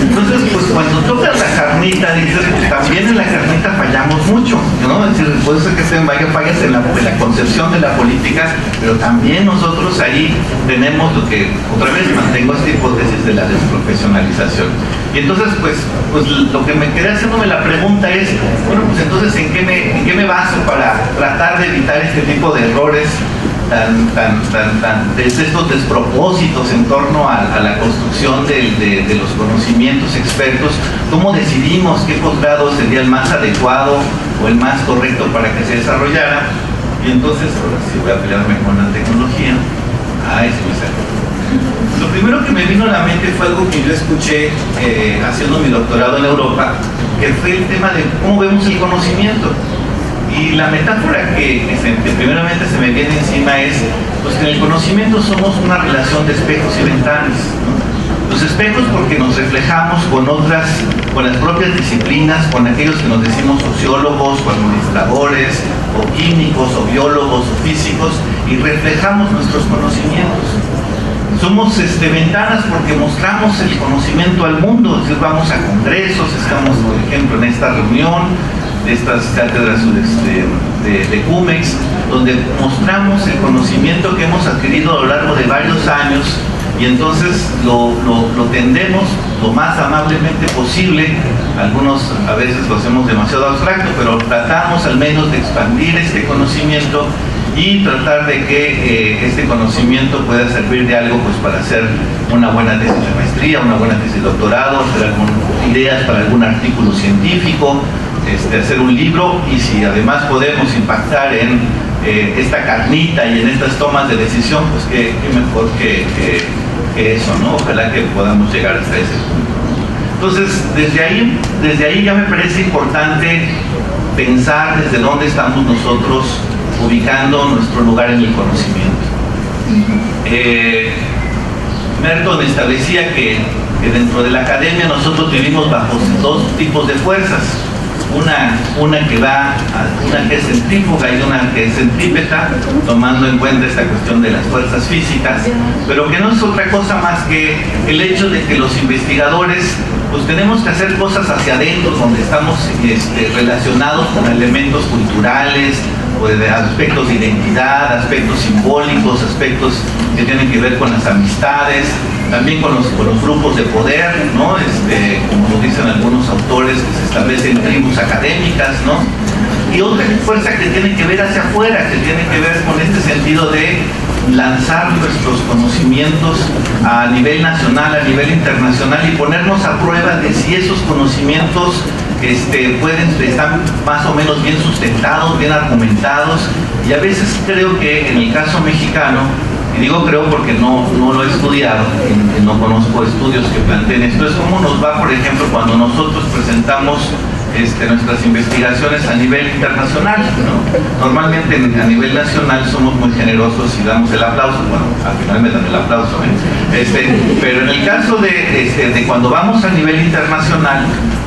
Entonces, pues cuando tocas la carnita, dices, pues también en la carnita fallamos mucho, ¿no? Es decir, puede ser que estén fallas en la concepción de la política, pero también nosotros ahí tenemos lo que, otra vez mantengo esta hipótesis de la desprofesionalización. Y entonces, pues lo que me quedé haciéndome la pregunta es, bueno, pues entonces, ¿en qué me baso para tratar de evitar este tipo de errores de estos despropósitos en torno a la construcción de los conocimientos expertos? ¿Cómo decidimos qué posgrado sería el más adecuado o el más correcto para que se desarrollara? Y entonces, ahora sí voy a pelearme con la tecnología. Se me salió. Lo primero que me vino a la mente fue algo que yo escuché haciendo mi doctorado en Europa, que fue el tema de cómo vemos el conocimiento. Y la metáfora que primeramente se me viene encima es pues, que en el conocimiento somos una relación de espejos y ventanas, ¿no? Los espejos porque nos reflejamos con las propias disciplinas, con aquellos que nos decimos sociólogos, o administradores, o químicos, o biólogos, o físicos, y reflejamos nuestros conocimientos. Somos ventanas porque mostramos el conocimiento al mundo, es decir, vamos a congresos, estamos, por ejemplo, en esta reunión de estas cátedras de CUMEX, donde mostramos el conocimiento que hemos adquirido a lo largo de varios años, y entonces lo tendemos lo más amablemente posible. Algunos a veces lo hacemos demasiado abstracto, pero tratamos al menos de expandir este conocimiento y tratar de que este conocimiento pueda servir de algo pues, para hacer una buena tesis de maestría, una buena tesis de doctorado, hacer ideas para algún artículo científico, hacer un libro, y si además podemos impactar en esta carnita y en estas tomas de decisión, pues qué mejor que eso, ¿no? Ojalá que podamos llegar hasta ese punto. Entonces, desde ahí ya me parece importante pensar desde dónde estamos nosotros ubicando nuestro lugar en el conocimiento. Merton establecía que dentro de la academia nosotros vivimos bajo 2 tipos de fuerzas. Una que es centrífuga y una que es centrípeta, tomando en cuenta esta cuestión de las fuerzas físicas, pero que no es otra cosa más que el hecho de que los investigadores pues tenemos que hacer cosas hacia adentro, donde estamos relacionados con elementos culturales, o de aspectos de identidad, aspectos simbólicos, aspectos que tienen que ver con las amistades, también con los grupos de poder, ¿no? Como lo dicen algunos autores, que se establecen tribus académicas, ¿no? Y otra fuerza que tiene que ver hacia afuera, que tiene que ver con este sentido de lanzar nuestros conocimientos a nivel nacional, a nivel internacional, y ponernos a prueba de si esos conocimientos están más o menos bien sustentados, bien argumentados. Y a veces creo que en el caso mexicano Y digo creo porque no lo he estudiado, no conozco estudios que planteen esto. Es cómo nos va, por ejemplo, cuando nosotros presentamos nuestras investigaciones a nivel internacional, ¿no? Normalmente a nivel nacional somos muy generosos y damos el aplauso. Bueno, al final me dan el aplauso, pero en el caso de cuando vamos a nivel internacional,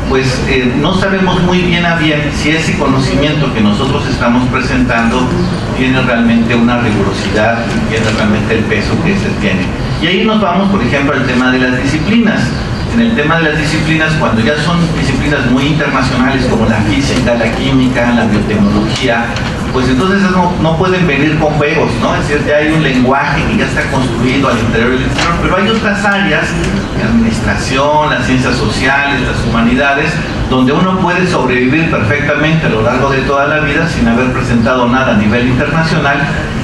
pues no sabemos muy bien a bien si ese conocimiento que nosotros estamos presentando tiene realmente una rigurosidad, tiene realmente el peso que se tiene. Y ahí nos vamos, por ejemplo, al tema de las disciplinas. En el tema de las disciplinas, cuando ya son disciplinas muy internacionales como la física, la química, la biotecnología, pues entonces no pueden venir con juegos, ¿no? Es decir, ya hay un lenguaje que ya está construido al interior del exterior, pero hay otras áreas, la administración, las ciencias sociales, las humanidades, donde uno puede sobrevivir perfectamente a lo largo de toda la vida sin haber presentado nada a nivel internacional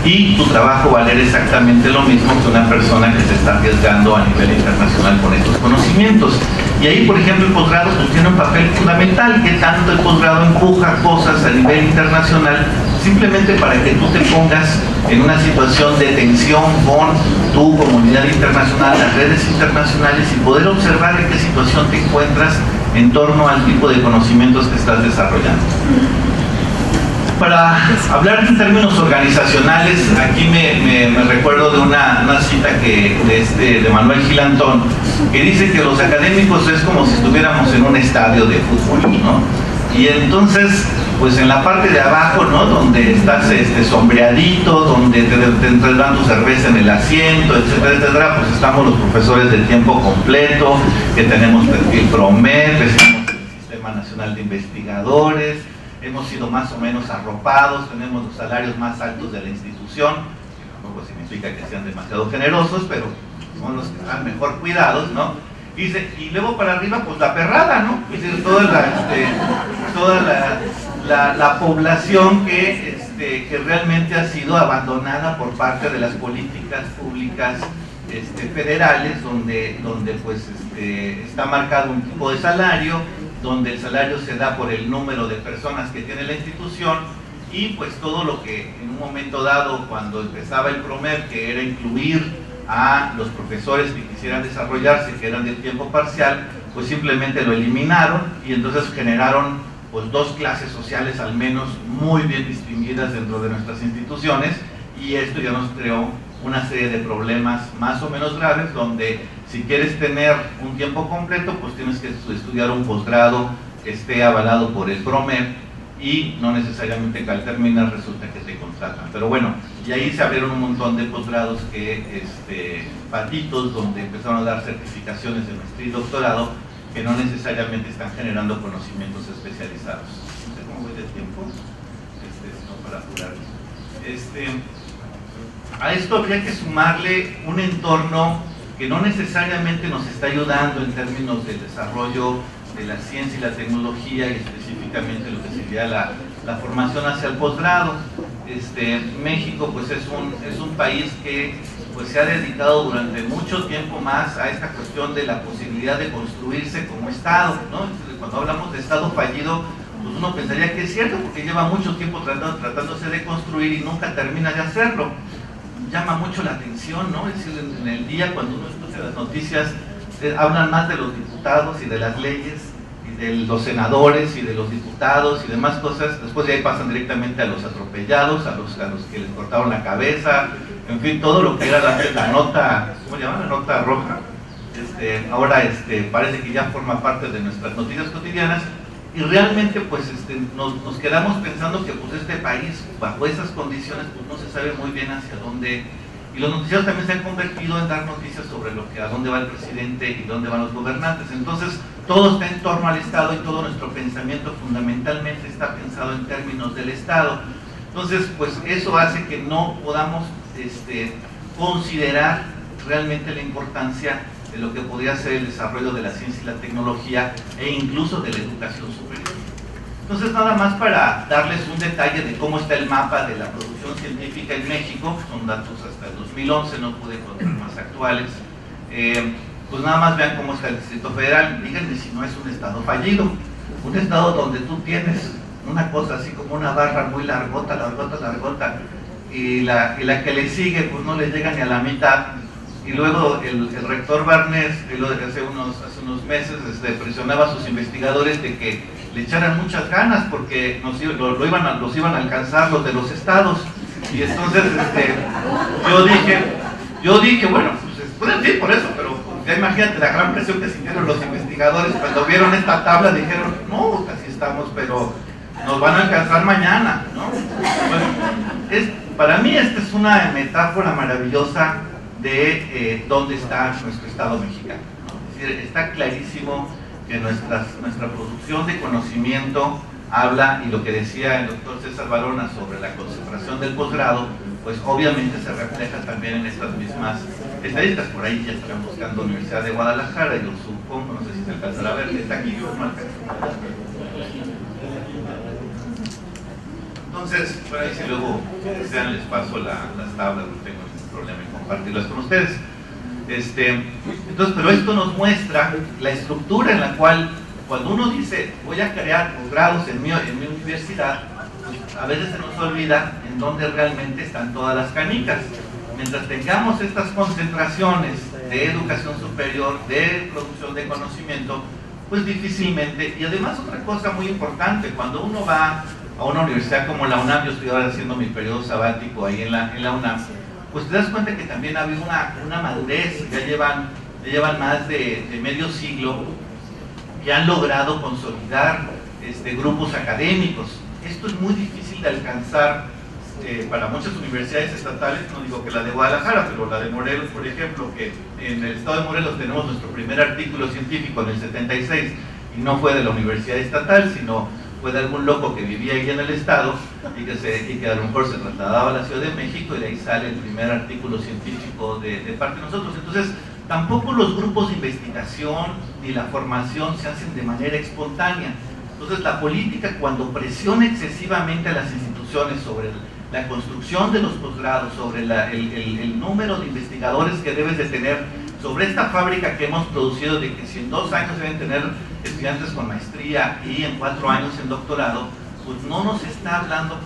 y tu trabajo valer exactamente lo mismo que una persona que se está arriesgando a nivel internacional con estos conocimientos. Y ahí, por ejemplo, el posgrado pues, tiene un papel fundamental, que tanto el posgrado empuja cosas a nivel internacional simplemente para que tú te pongas en una situación de tensión con tu comunidad internacional, las redes internacionales y poder observar en qué situación te encuentras en torno al tipo de conocimientos que estás desarrollando. Para hablar en términos organizacionales, aquí me recuerdo de una cita de Manuel Gil Antón, que dice que los académicos es como si estuviéramos en un estadio de fútbol, ¿no? Y entonces, pues en la parte de abajo, ¿no? Donde estás sombreadito, donde te entregan tu cerveza en el asiento, etcétera, etcétera, pues estamos los profesores de tiempo completo, que tenemos perfil PROMED, estamos en el Sistema Nacional de Investigadores, hemos sido más o menos arropados, tenemos los salarios más altos de la institución, que tampoco significa que sean demasiado generosos, pero son los que están mejor cuidados, ¿no? Y luego para arriba, pues la perrada, ¿no? Es decir, toda la población que realmente ha sido abandonada por parte de las políticas públicas federales, donde pues está marcado un tipo de salario, donde el salario se da por el número de personas que tiene la institución y pues todo lo que en un momento dado, cuando empezaba el PROMED, que era incluir a los profesores que quisieran desarrollarse, que eran de tiempo parcial, pues simplemente lo eliminaron y entonces generaron pues dos clases sociales al menos muy bien distinguidas dentro de nuestras instituciones y esto ya nos creó una serie de problemas más o menos graves donde si quieres tener un tiempo completo pues tienes que estudiar un posgrado que esté avalado por el PROMED y no necesariamente que al terminar resulta que te contratan. Pero bueno, y ahí se abrieron un montón de posgrados patitos, donde empezaron a dar certificaciones de maestría y doctorado que no necesariamente están generando conocimientos especializados. No sé cómo voy de tiempo, no para apurar. A esto habría que sumarle un entorno que no necesariamente nos está ayudando en términos del desarrollo de la ciencia y la tecnología y específicamente lo que sería la formación hacia el posgrado. México pues es un país que pues se ha dedicado durante mucho tiempo más a esta cuestión de la posibilidad de construirse como Estado, ¿no? Entonces, cuando hablamos de Estado fallido, pues uno pensaría que es cierto porque lleva mucho tiempo tratándose de construir y nunca termina de hacerlo. Llama mucho la atención, ¿no? Es decir, en el día cuando uno escucha las noticias hablan más de los diputados y de las leyes y de los senadores y de los diputados y demás cosas, después de ahí pasan directamente a los atropellados, a los que les cortaron la cabeza, en fin, todo lo que era la nota, ¿cómo se llama? La nota roja, ahora parece que ya forma parte de nuestras noticias cotidianas y realmente pues nos quedamos pensando que pues este país bajo esas condiciones pues no se sabe muy bien hacia dónde. Y los noticieros también se han convertido en dar noticias sobre a dónde va el presidente y dónde van los gobernantes. Entonces, todo está en torno al Estado y todo nuestro pensamiento fundamentalmente está pensado en términos del Estado. Entonces, pues eso hace que no podamos considerar realmente la importancia de lo que podría ser el desarrollo de la ciencia y la tecnología e incluso de la educación superior. Entonces, nada más para darles un detalle de cómo está el mapa de la producción científica en México, son datos hasta el 2011, no pude encontrar más actuales, pues nada más vean cómo está el Distrito Federal, díganme si no es un estado fallido, un estado donde tú tienes una cosa así como una barra muy largota, y la que le sigue pues no le llega ni a la mitad, y luego el rector Barnes hace unos meses presionaba a sus investigadores de que le echaran muchas ganas porque los iban a alcanzar los de los estados, y entonces yo dije bueno, pues pueden decir por eso, pero pues, ya imagínate la gran presión que sintieron los investigadores cuando vieron esta tabla, dijeron no, casi estamos, pero nos van a alcanzar mañana, ¿no? Bueno, para mí esta es una metáfora maravillosa de dónde está nuestro Estado mexicano, ¿no? Es decir, está clarísimo que nuestra producción de conocimiento habla, y lo que decía el doctor César Varona sobre la concentración del posgrado, pues obviamente se refleja también en estas mismas estadísticas. Por ahí ya están buscando Universidad de Guadalajara, yo supongo, no sé si se alcanzará a ver, está aquí, yo no alcanzo. Entonces, bueno, ahí si luego desean les paso las tablas, no tengo ningún problema en compartirlas con ustedes. Entonces, pero esto nos muestra la estructura en la cual, cuando uno dice voy a crear posgrados en mi universidad, pues a veces se nos olvida en dónde realmente están todas las canicas. Mientras tengamos estas concentraciones de educación superior, de producción de conocimiento, pues difícilmente, y además otra cosa muy importante, cuando uno va a una universidad como la UNAM, yo estoy ahora haciendo mi periodo sabático ahí en la UNAM, pues te das cuenta que también ha habido una madurez, ya llevan más de medio siglo, que han logrado consolidar grupos académicos. Esto es muy difícil de alcanzar para muchas universidades estatales, no digo que la de Guadalajara, pero la de Morelos, por ejemplo, que en el estado de Morelos tenemos nuestro primer artículo científico en el 76, y no fue de la universidad estatal, sino fue de algún loco que vivía ahí en el estado y que a lo mejor se trasladaba a la Ciudad de México, y de ahí sale el primer artículo científico de parte de nosotros. Entonces, tampoco los grupos de investigación ni la formación se hacen de manera espontánea. Entonces, la política, cuando presiona excesivamente a las instituciones sobre la construcción de los posgrados, sobre el número de investigadores que debes de tener, sobre esta fábrica que hemos producido de que si en 2 años deben tener estudiantes con maestría y en 4 años en doctorado, pues no nos está hablando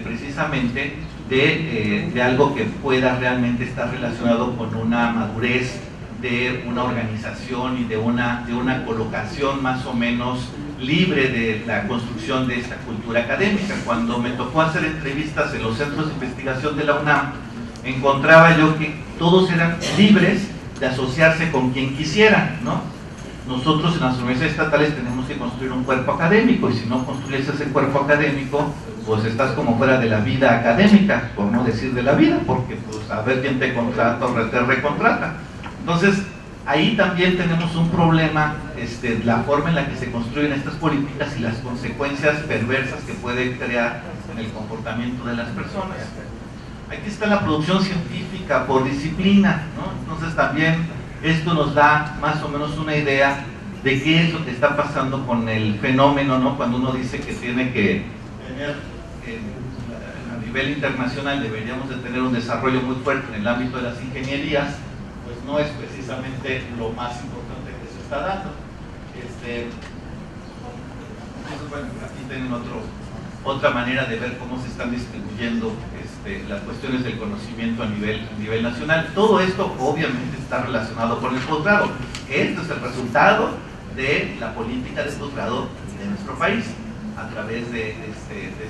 precisamente de algo que pueda realmente estar relacionado con una madurez de una organización y de una colocación más o menos libre de la construcción de esta cultura académica. Cuando me tocó hacer entrevistas en los centros de investigación de la UNAM, encontraba yo que todos eran libres de asociarse con quien quisieran, ¿no? Nosotros en las universidades estatales tenemos que construir un cuerpo académico, y si no construyes ese cuerpo académico, pues estás como fuera de la vida académica, por no decir de la vida, porque pues a ver quién te contrata o te recontrata. Entonces, ahí también tenemos un problema, la forma en la que se construyen estas políticas y las consecuencias perversas que puede crear en el comportamiento de las personas. Aquí está la producción científica por disciplina, ¿no? Entonces también esto nos da más o menos una idea de qué es lo que está pasando con el fenómeno, ¿no? Cuando uno dice que tiene que tener, a nivel internacional deberíamos de tener un desarrollo muy fuerte en el ámbito de las ingenierías, pues no es precisamente lo más importante que se está dando. Entonces, bueno, aquí tienen otra manera de ver cómo se están distribuyendo las cuestiones del conocimiento a nivel nacional. Todo esto obviamente está relacionado con el posgrado. Esto es el resultado de la política de posgrado de nuestro país a través de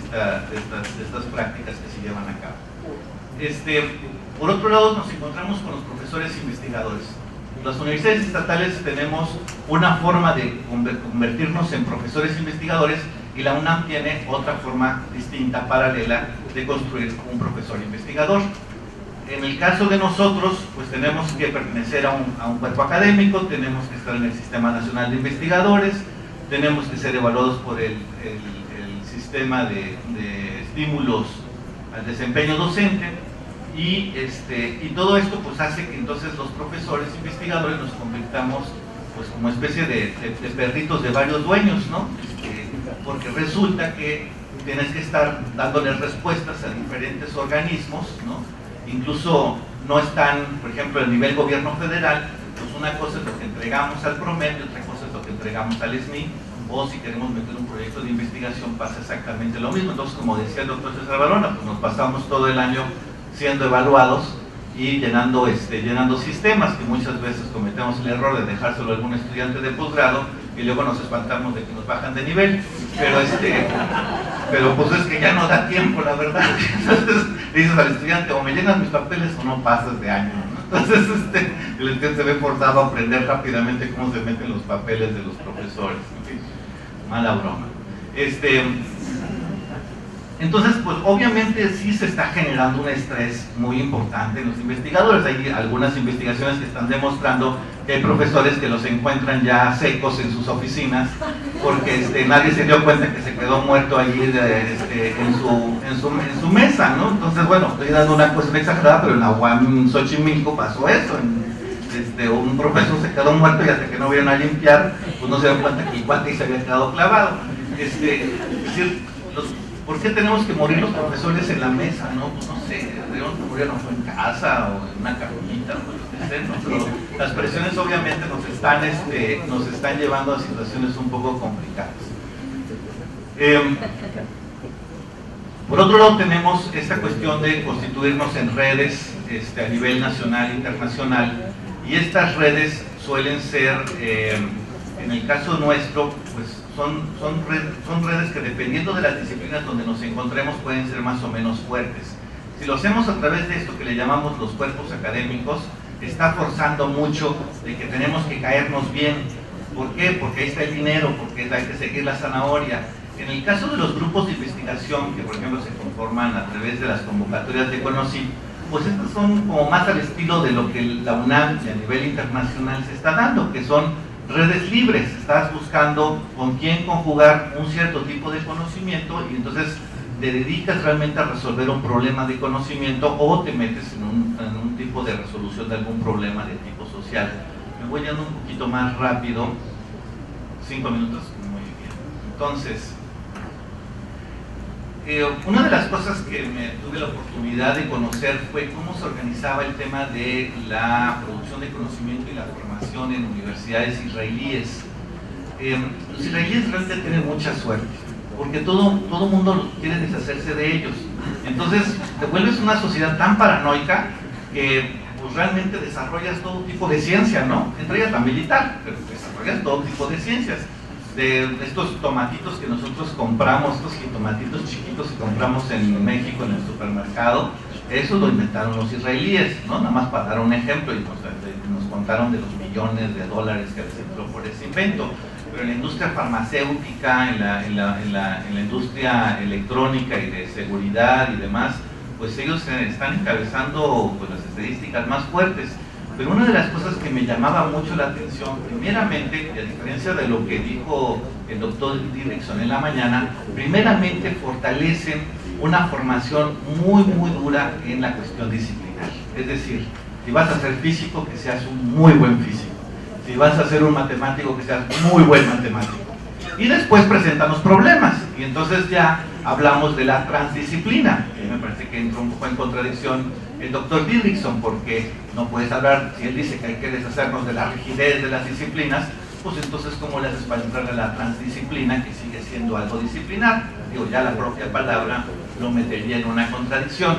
estas prácticas que se llevan a cabo. Por otro lado, nos encontramos con los profesores investigadores. Las universidades estatales tenemos una forma de convertirnos en profesores investigadores, y la UNAM tiene otra forma distinta, paralela, de construir un profesor investigador. En el caso de nosotros, pues tenemos que pertenecer a un cuerpo académico, tenemos que estar en el Sistema Nacional de Investigadores, tenemos que ser evaluados por el sistema de estímulos al desempeño docente, y todo esto pues hace que entonces los profesores investigadores nos convirtamos pues como especie de perritos de varios dueños, ¿no? Porque resulta que tienes que estar dándoles respuestas a diferentes organismos, ¿no? Incluso no están, por ejemplo, a nivel gobierno federal, pues una cosa es lo que entregamos al PROMED y otra cosa es lo que entregamos al SNI, o si queremos meter un proyecto de investigación pasa exactamente lo mismo. Entonces, como decía el doctor César Barona, pues nos pasamos todo el año siendo evaluados y llenando sistemas, que muchas veces cometemos el error de dejárselo a algún estudiante de posgrado y luego nos espantamos de que nos bajan de nivel, pero pues es que ya no da tiempo, la verdad. Entonces le dices al estudiante, o me llenas mis papeles o no pasas de año, ¿no? Entonces el estudiante se ve forzado a aprender rápidamente cómo se meten los papeles de los profesores. En fin, mala broma. Entonces, pues obviamente sí se está generando un estrés muy importante en los investigadores. Hay algunas investigaciones que están demostrando que hay profesores que los encuentran ya secos en sus oficinas porque nadie se dio cuenta que se quedó muerto allí en su mesa, ¿no? Entonces, bueno, estoy dando una cuestión exagerada, pero en la UAM Xochimilco pasó eso. Un profesor se quedó muerto y hasta que no vieron a limpiar, pues no se dieron cuenta que el guante se había quedado clavado. Es decir, ¿por qué tenemos que morir los profesores en la mesa? No, pues no sé, debemos morir en casa o en una camita o lo que sea, ¿no? Pero las presiones obviamente nos están llevando a situaciones un poco complicadas. Por otro lado tenemos esta cuestión de constituirnos en redes a nivel nacional e internacional, y estas redes suelen ser, en el caso nuestro, pues son redes que dependiendo de las disciplinas donde nos encontremos pueden ser más o menos fuertes. Si lo hacemos a través de esto que le llamamos los cuerpos académicos, está forzando mucho de que tenemos que caernos bien. ¿Por qué? Porque ahí está el dinero, porque hay que seguir la zanahoria. En el caso de los grupos de investigación que por ejemplo se conforman a través de las convocatorias de CONOCYT, pues estos son como más al estilo de lo que la UNAM y a nivel internacional se está dando, que son redes libres. Estás buscando con quién conjugar un cierto tipo de conocimiento y entonces te dedicas realmente a resolver un problema de conocimiento o te metes en un tipo de resolución de algún problema de tipo social. Me voy yendo un poquito más rápido, 5 minutos, muy bien. Entonces, una de las cosas que tuve la oportunidad de conocer fue cómo se organizaba el tema de la producción de conocimiento y la formación en universidades israelíes. Los israelíes realmente tienen mucha suerte, porque todo mundo quiere deshacerse de ellos. Entonces te vuelves una sociedad tan paranoica que pues, realmente desarrollas todo tipo de ciencia, ¿no? Entre ellas la militar, pero desarrollas todo tipo de ciencias. De estos tomatitos que nosotros compramos, estos jitomatitos chiquitos que compramos en México en el supermercado, eso lo inventaron los israelíes, ¿no? Nada más para dar un ejemplo, y nos contaron de los millones de dólares que les entró por ese invento. Pero en la industria farmacéutica, en la industria electrónica y de seguridad y demás, pues ellos están encabezando pues, las estadísticas más fuertes. Pero una de las cosas que me llamaba mucho la atención, primeramente, y a diferencia de lo que dijo el doctor Dirickson en la mañana, primeramente fortalecen una formación muy dura en la cuestión disciplinar. Es decir, si vas a ser físico, que seas un muy buen físico. Si vas a ser un matemático, que seas muy buen matemático. Y después presentan los problemas, y entonces ya hablamos de la transdisciplina, que me parece que entró un poco en contradicción el doctor Dirickson, porque no puedes hablar, si él dice que hay que deshacernos de la rigidez de las disciplinas, pues entonces ¿cómo le haces para entrar a la transdisciplina, que sigue siendo algo disciplinar? Digo, ya la propia palabra lo metería en una contradicción.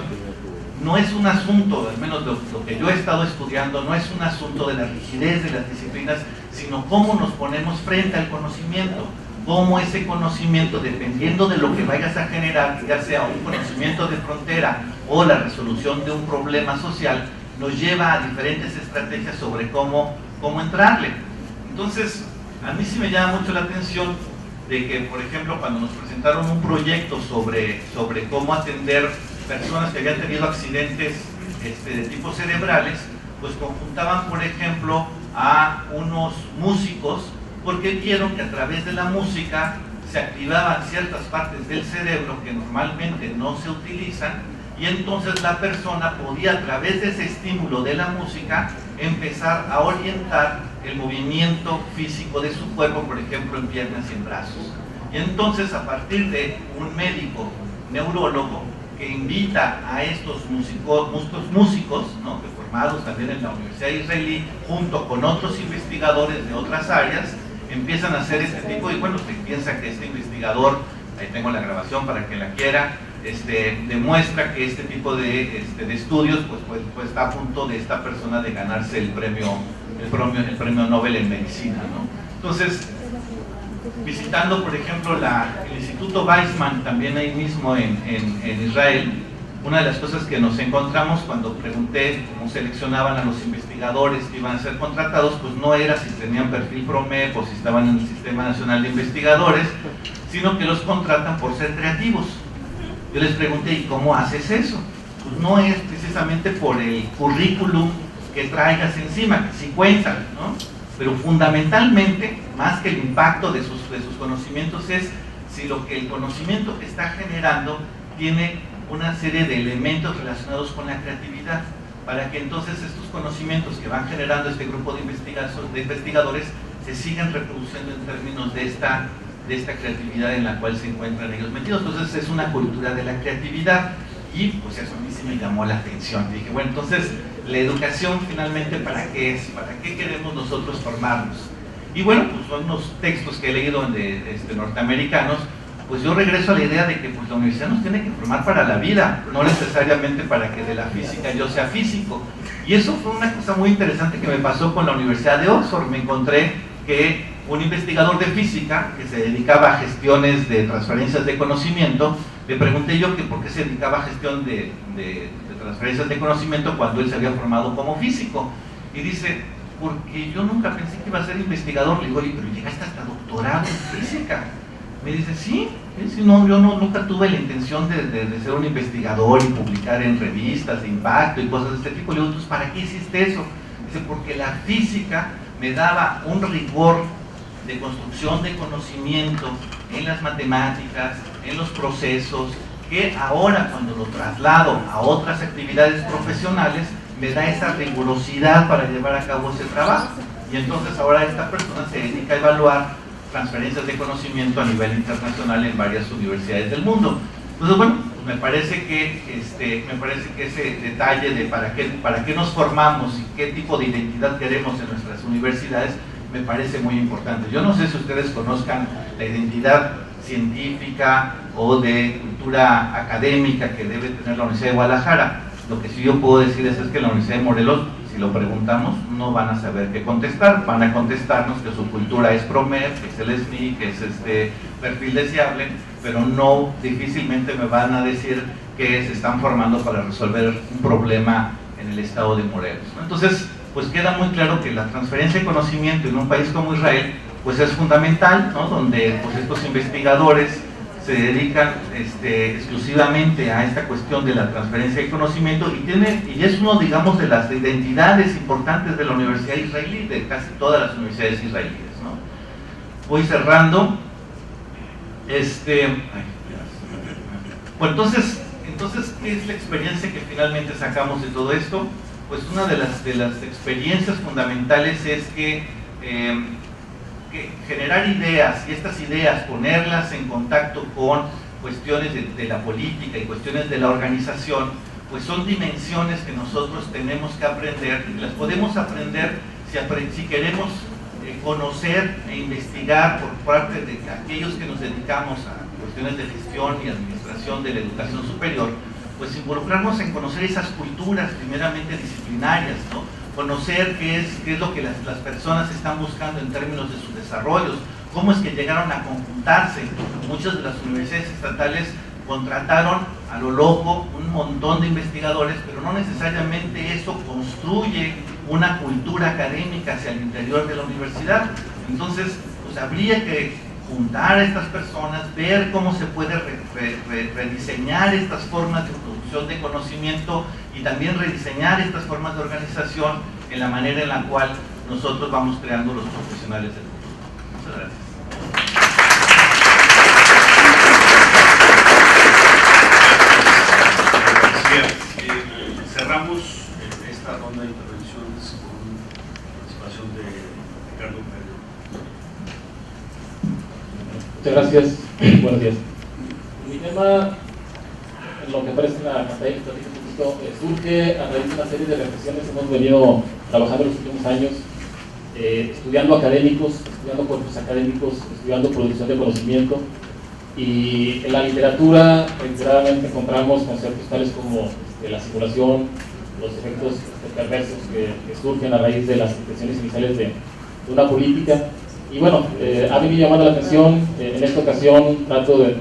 No es un asunto, al menos lo que yo he estado estudiando, no es un asunto de la rigidez de las disciplinas, sino cómo nos ponemos frente al conocimiento, cómo ese conocimiento, dependiendo de lo que vayas a generar, ya sea un conocimiento de frontera o la resolución de un problema social, nos lleva a diferentes estrategias sobre cómo entrarle. Entonces, a mí sí me llama mucho la atención de que, por ejemplo, cuando nos presentaron un proyecto sobre cómo atender personas que habían tenido accidentes de tipo cerebrales, pues conjuntaban, por ejemplo, a unos músicos, porque vieron que a través de la música se activaban ciertas partes del cerebro que normalmente no se utilizan, y entonces la persona podía, a través de ese estímulo de la música, empezar a orientar el movimiento físico de su cuerpo, por ejemplo, en piernas y en brazos. Y entonces, a partir de un médico neurólogo que invita a estos músicos, ¿no? Que formados también en la Universidad Israelí, junto con otros investigadores de otras áreas, empiezan a hacer este tipo, y bueno, se piensa que este investigador, ahí tengo la grabación para que la quiera, demuestra que este tipo de estudios pues está a punto de esta persona de ganarse el premio Nobel en medicina, ¿no? Entonces, visitando por ejemplo el Instituto Weizmann, también ahí mismo en Israel, una de las cosas que nos encontramos cuando pregunté cómo seleccionaban a los investigadores que iban a ser contratados, pues no era si tenían perfil PROMEP o si estaban en el Sistema Nacional de Investigadores, sino que los contratan por ser creativos. Yo les pregunté, ¿y cómo haces eso? Pues no es precisamente por el currículum que traigas encima, que sí cuentan, ¿no? Pero fundamentalmente, más que el impacto de sus conocimientos, es si el conocimiento que está generando tiene una serie de elementos relacionados con la creatividad, para que entonces estos conocimientos que van generando este grupo de investigadores se sigan reproduciendo en términos de esta creatividad en la cual se encuentran ellos metidos. Entonces es una cultura de la creatividad, y pues eso a mí sí me llamó la atención. Dije, bueno, entonces la educación finalmente ¿para qué es? ¿Para qué queremos nosotros formarnos? Y bueno, pues son unos textos que he leído de norteamericanos. Pues yo regreso a la idea de que pues, la universidad nos tiene que formar para la vida, no necesariamente para que de la física yo sea físico. Y eso fue una cosa muy interesante que me pasó con la Universidad de Oxford. Me encontré que un investigador de física que se dedicaba a gestiones de transferencias de conocimiento, le pregunté yo que por qué se dedicaba a gestión de transferencias de conocimiento cuando él se había formado como físico. Y dice, porque yo nunca pensé que iba a ser investigador. Le digo, oye, pero llegaste hasta doctorado en física. Me dice, sí, no, yo nunca tuve la intención de ser un investigador y publicar en revistas de impacto y cosas de este tipo. Le digo, entonces, ¿para qué hiciste eso? Dice, porque la física me daba un rigor de construcción de conocimiento en las matemáticas, en los procesos, que ahora cuando lo traslado a otras actividades profesionales, me da esa rigurosidad para llevar a cabo ese trabajo. Y entonces ahora esta persona se dedica a evaluar transferencias de conocimiento a nivel internacional en varias universidades del mundo. Entonces, bueno, me parece que ese detalle de para qué nos formamos y qué tipo de identidad queremos en nuestras universidades me parece muy importante. Yo no sé si ustedes conozcan la identidad científica o de cultura académica que debe tener la Universidad de Guadalajara. Lo que sí yo puedo decir es que la Universidad de Morelos, si lo preguntamos, no van a saber qué contestar. Van a contestarnos que su cultura es PROMEP, que es el SNI, que es perfil deseable, pero no, difícilmente me van a decir que se están formando para resolver un problema en el estado de Morelos, ¿no? Entonces, pues queda muy claro que la transferencia de conocimiento en un país como Israel, pues es fundamental, ¿no? Donde pues estos investigadores se dedican exclusivamente a esta cuestión de la transferencia de conocimiento, y es uno, digamos, de las identidades importantes de la universidad israelí, de casi todas las universidades israelíes, ¿no? Voy cerrando. Pues entonces, ¿qué es la experiencia que finalmente sacamos de todo esto? Pues una de las experiencias fundamentales es que generar ideas, y estas ideas ponerlas en contacto con cuestiones de la política y cuestiones de la organización, pues son dimensiones que nosotros tenemos que aprender, y las podemos aprender si queremos conocer e investigar por parte de aquellos que nos dedicamos a cuestiones de gestión y administración de la educación superior, pues involucrarnos en conocer esas culturas primeramente disciplinarias, ¿no? Conocer qué es lo que las personas están buscando en términos de sus desarrollos, cómo es que llegaron a conjuntarse. Muchas de las universidades estatales contrataron a lo loco un montón de investigadores, pero no necesariamente eso construye una cultura académica hacia el interior de la universidad. Entonces, pues habría que juntar a estas personas, ver cómo se puede rediseñar estas formas de producción de conocimiento, y también rediseñar estas formas de organización en la manera en la cual nosotros vamos creando los profesionales del futuro. Muchas gracias. Cerramos esta ronda de intervenciones con la participación de Ricardo Pérez. Muchas gracias. Buenos días. Mi tema, en lo que aparece en la pantalla que platico un poquito, surge a raíz de una serie de reflexiones que hemos venido trabajando en los últimos años estudiando académicos, estudiando cuerpos académicos, estudiando producción de conocimiento. Y en la literatura, reiteradamente, encontramos conceptos tales como la simulación, los efectos perversos que surgen a raíz de las intenciones iniciales de una política. Y bueno, ha venido llamando la atención, en esta ocasión trato de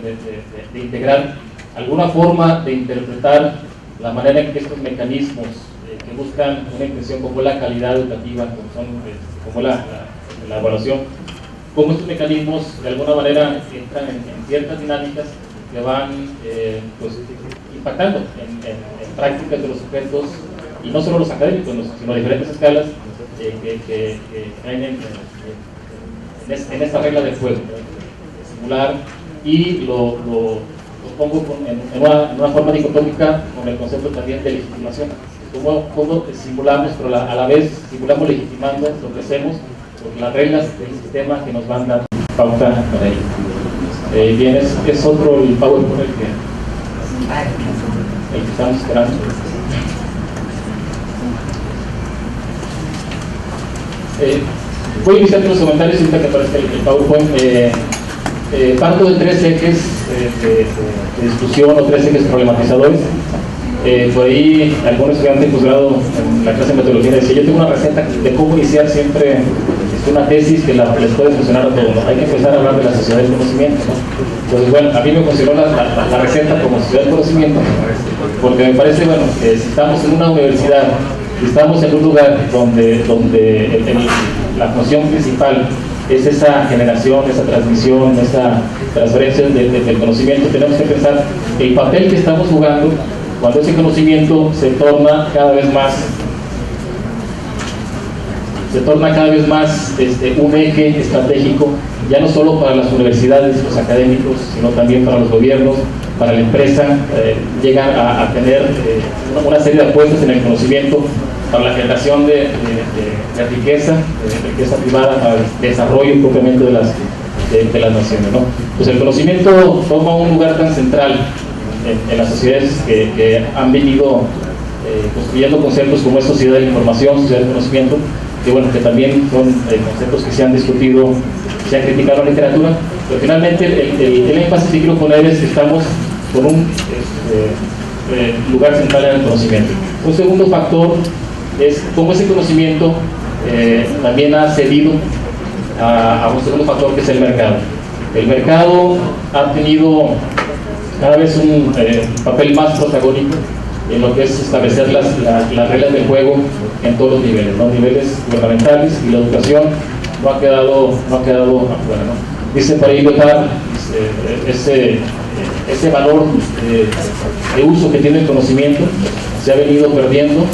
integrar alguna forma de interpretar la manera en que estos mecanismos que buscan una intención como la calidad educativa, como la evaluación, cómo estos mecanismos de alguna manera entran en ciertas dinámicas que van pues, impactando en prácticas de los sujetos, y no solo los académicos, sino diferentes escalas que caen en esta regla del juego, simular, y lo pongo en una forma dicotómica con el concepto también de legitimación. Cómo simulamos, pero a la vez simulamos legitimando lo que hacemos por las reglas del sistema que nos van dando pauta para ello. Bien, es otro el PowerPoint el que estamos esperando. Voy a iniciar con los comentarios ahorita que aparezca el PowerPoint. Parto de tres ejes de discusión o tres ejes problematizadores. Por ahí algún estudiante de posgrado en la clase de metodología decía: yo tengo una receta de cómo iniciar siempre una tesis que les puede funcionar a todos, ¿no? Hay que empezar a hablar de la sociedad del conocimiento, ¿no? Entonces, bueno, a mí me funcionó la receta como sociedad del conocimiento, porque me parece, bueno, que si estamos en una universidad, si estamos en un lugar donde la función principal es esa generación, esa transmisión, esa transferencia del conocimiento, tenemos que pensar el papel que estamos jugando cuando ese conocimiento se torna cada vez más un eje estratégico, ya no solo para las universidades, los académicos, sino también para los gobiernos, para la empresa. Llegan a tener una serie de apuestas en el conocimiento para la generación de riqueza privada, para el desarrollo propiamente de las naciones, ¿no? Pues el conocimiento toma un lugar tan central en las sociedades que han venido construyendo conceptos como es sociedad de la información, sociedad del conocimiento, que bueno, que también son conceptos que se han discutido, se han criticado en la literatura, pero finalmente el énfasis que quiero poner es que estamos con un lugar central en el conocimiento. Un segundo factor es cómo ese conocimiento también ha cedido a un segundo factor, que es el mercado. El mercado ha tenido cada vez un papel más protagónico en lo que es establecer las reglas del juego en todos los niveles, ¿no? Niveles gubernamentales, y la educación no ha quedado afuera, ¿no? Dice por ahí Lyotard, ese valor de uso que tiene el conocimiento se ha venido perdiendo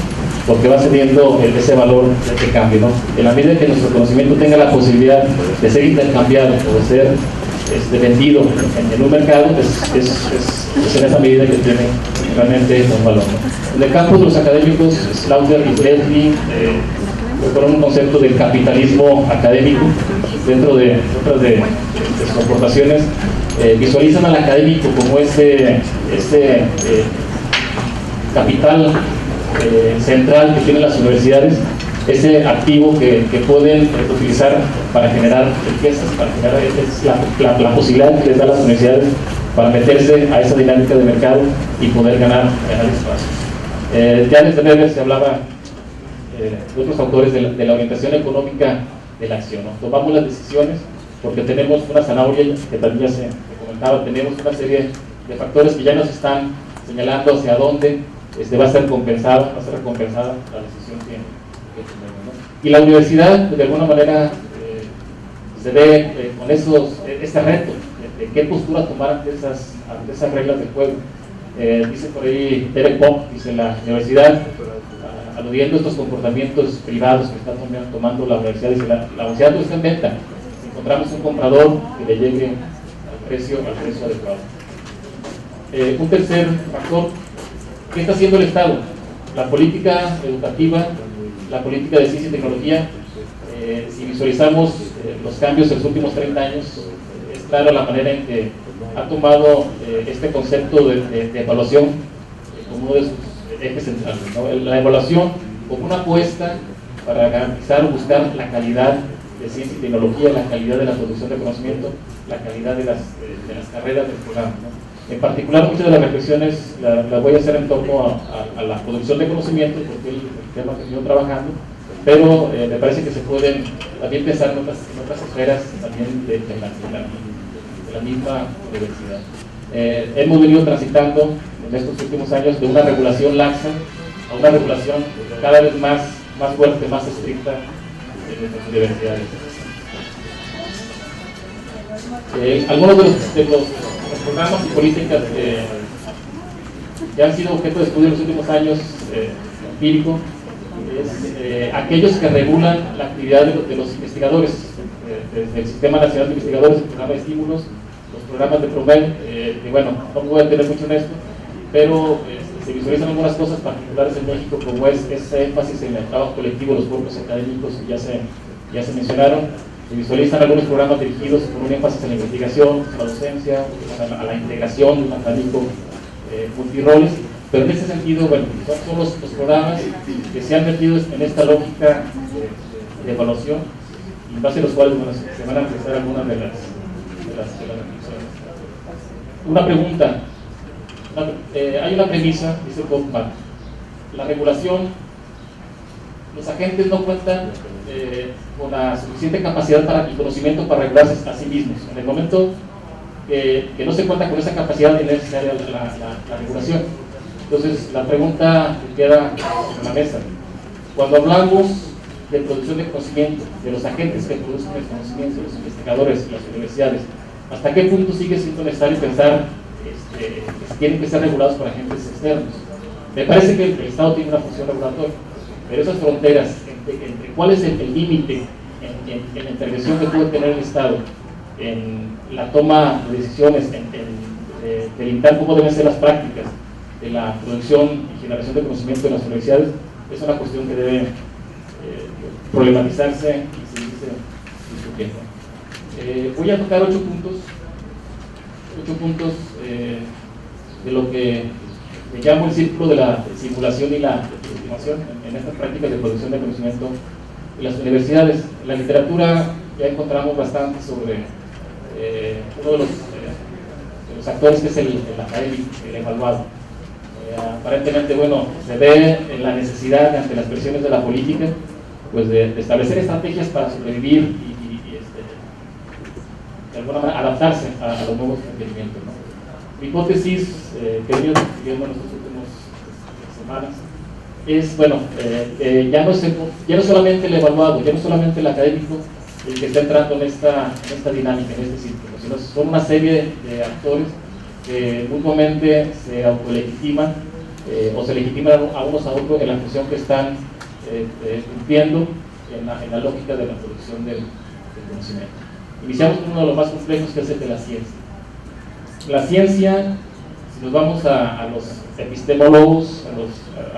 porque va cediendo ese valor de cambio, ¿no? En la medida que nuestro conocimiento tenga la posibilidad de ser intercambiado o de ser vendido en un mercado, es en esa medida que tiene realmente un valor, ¿no? En el campo de los académicos, Slaughter y Bradley fueron un concepto del capitalismo académico. Dentro de otras de sus aportaciones, visualizan al académico como ese capital central que tienen las universidades, ese activo que pueden utilizar para generar riquezas, para generar la posibilidad que les da a las universidades para meterse a esa dinámica de mercado y poder ganar espacio. Ya desde Weber se hablaba de otros autores de la orientación económica de la acción, ¿no? Tomamos las decisiones porque tenemos una zanahoria, que también ya se comentaba, tenemos una serie de factores que ya nos están señalando hacia dónde va a ser recompensada la decisión que tenemos, ¿no? Y la universidad, de alguna manera, se ve con este reto de qué postura tomar ante esas reglas del juego. Dice por ahí Derek Pop, dice: la universidad, aludiendo a estos comportamientos privados que está tomando la universidad, dice: la universidad no está en venta, si encontramos un comprador que le llegue al precio adecuado. Un tercer factor: ¿qué está haciendo el Estado? La política educativa, la política de ciencia y tecnología. Si visualizamos los cambios en los últimos 30 años, es clara la manera en que ha tomado este concepto de evaluación como uno de sus ejes centrales, ¿no? La evaluación como una apuesta para garantizar o buscar la calidad de ciencia y tecnología, la calidad de la producción de conocimiento, la calidad de las carreras del programa, ¿no? En particular, muchas de las reflexiones las voy a hacer en torno a la producción de conocimiento, porque es el tema que estoy trabajando, pero me parece que se pueden también pensar en otras esferas también de la misma universidad. Hemos venido transitando en estos últimos años de una regulación laxa a una regulación cada vez más fuerte, más estricta en nuestras universidades. Algunos de los programas y políticas que han sido objeto de estudio en los últimos años empírico es aquellos que regulan la actividad de los investigadores, desde el Sistema Nacional de Investigadores, el programa de estímulos, los programas de PROMED, y bueno, no me voy a detener mucho en esto, pero se visualizan algunas cosas particulares en México, como es ese énfasis en el trabajo colectivo, los cuerpos académicos que ya se mencionaron. Se visualizan algunos programas dirigidos con un énfasis en la investigación, a la docencia, a la integración de un abanico multiroles, pero en ese sentido, bueno, son los programas que se han metido en esta lógica de evaluación, y en base a los cuales, bueno, se van a realizar algunas de las reflexiones. Una pregunta. Hay una premisa, dice Goffman: la regulación, los agentes no cuentan con la suficiente capacidad y conocimiento para regularse a sí mismos. En el momento que no se cuenta con esa capacidad, es necesaria la regulación. Entonces, la pregunta que queda en la mesa: cuando hablamos de producción de conocimiento, de los agentes que producen el conocimiento, los investigadores, las universidades, ¿hasta qué punto sigue siendo necesario pensar que tienen que ser regulados por agentes externos? Me parece que el Estado tiene una función regulatoria, pero esas fronteras entre cuál es el límite en la intervención que puede tener el Estado en la toma de decisiones, en delimitar cómo deben ser las prácticas de la producción y generación de conocimiento en las universidades, es una cuestión que debe problematizarse y seguirse discutiendo. Voy a tocar 8 puntos de lo que me llamo el círculo de la simulación y la estimación en estas prácticas de producción de conocimiento en las universidades. En la literatura ya encontramos bastante sobre uno de los actores, que es el académico, el evaluado. Aparentemente, bueno, se ve en la necesidad, ante las presiones de la política, pues de establecer estrategias para sobrevivir y de alguna manera adaptarse a los nuevos requerimientos, ¿no? Mi hipótesis, que he venido discutiendo en estas últimas semanas, es, bueno, ya no solamente el evaluado, ya no solamente el académico el que está entrando en esta dinámica, en este círculo, sino son una serie de actores que mutuamente se autolegitiman o se legitiman a unos a otros en la función que están cumpliendo en la lógica de la producción del conocimiento. Iniciamos con uno de los más complejos, que es el de la ciencia. La ciencia, si nos vamos a los epistemólogos, a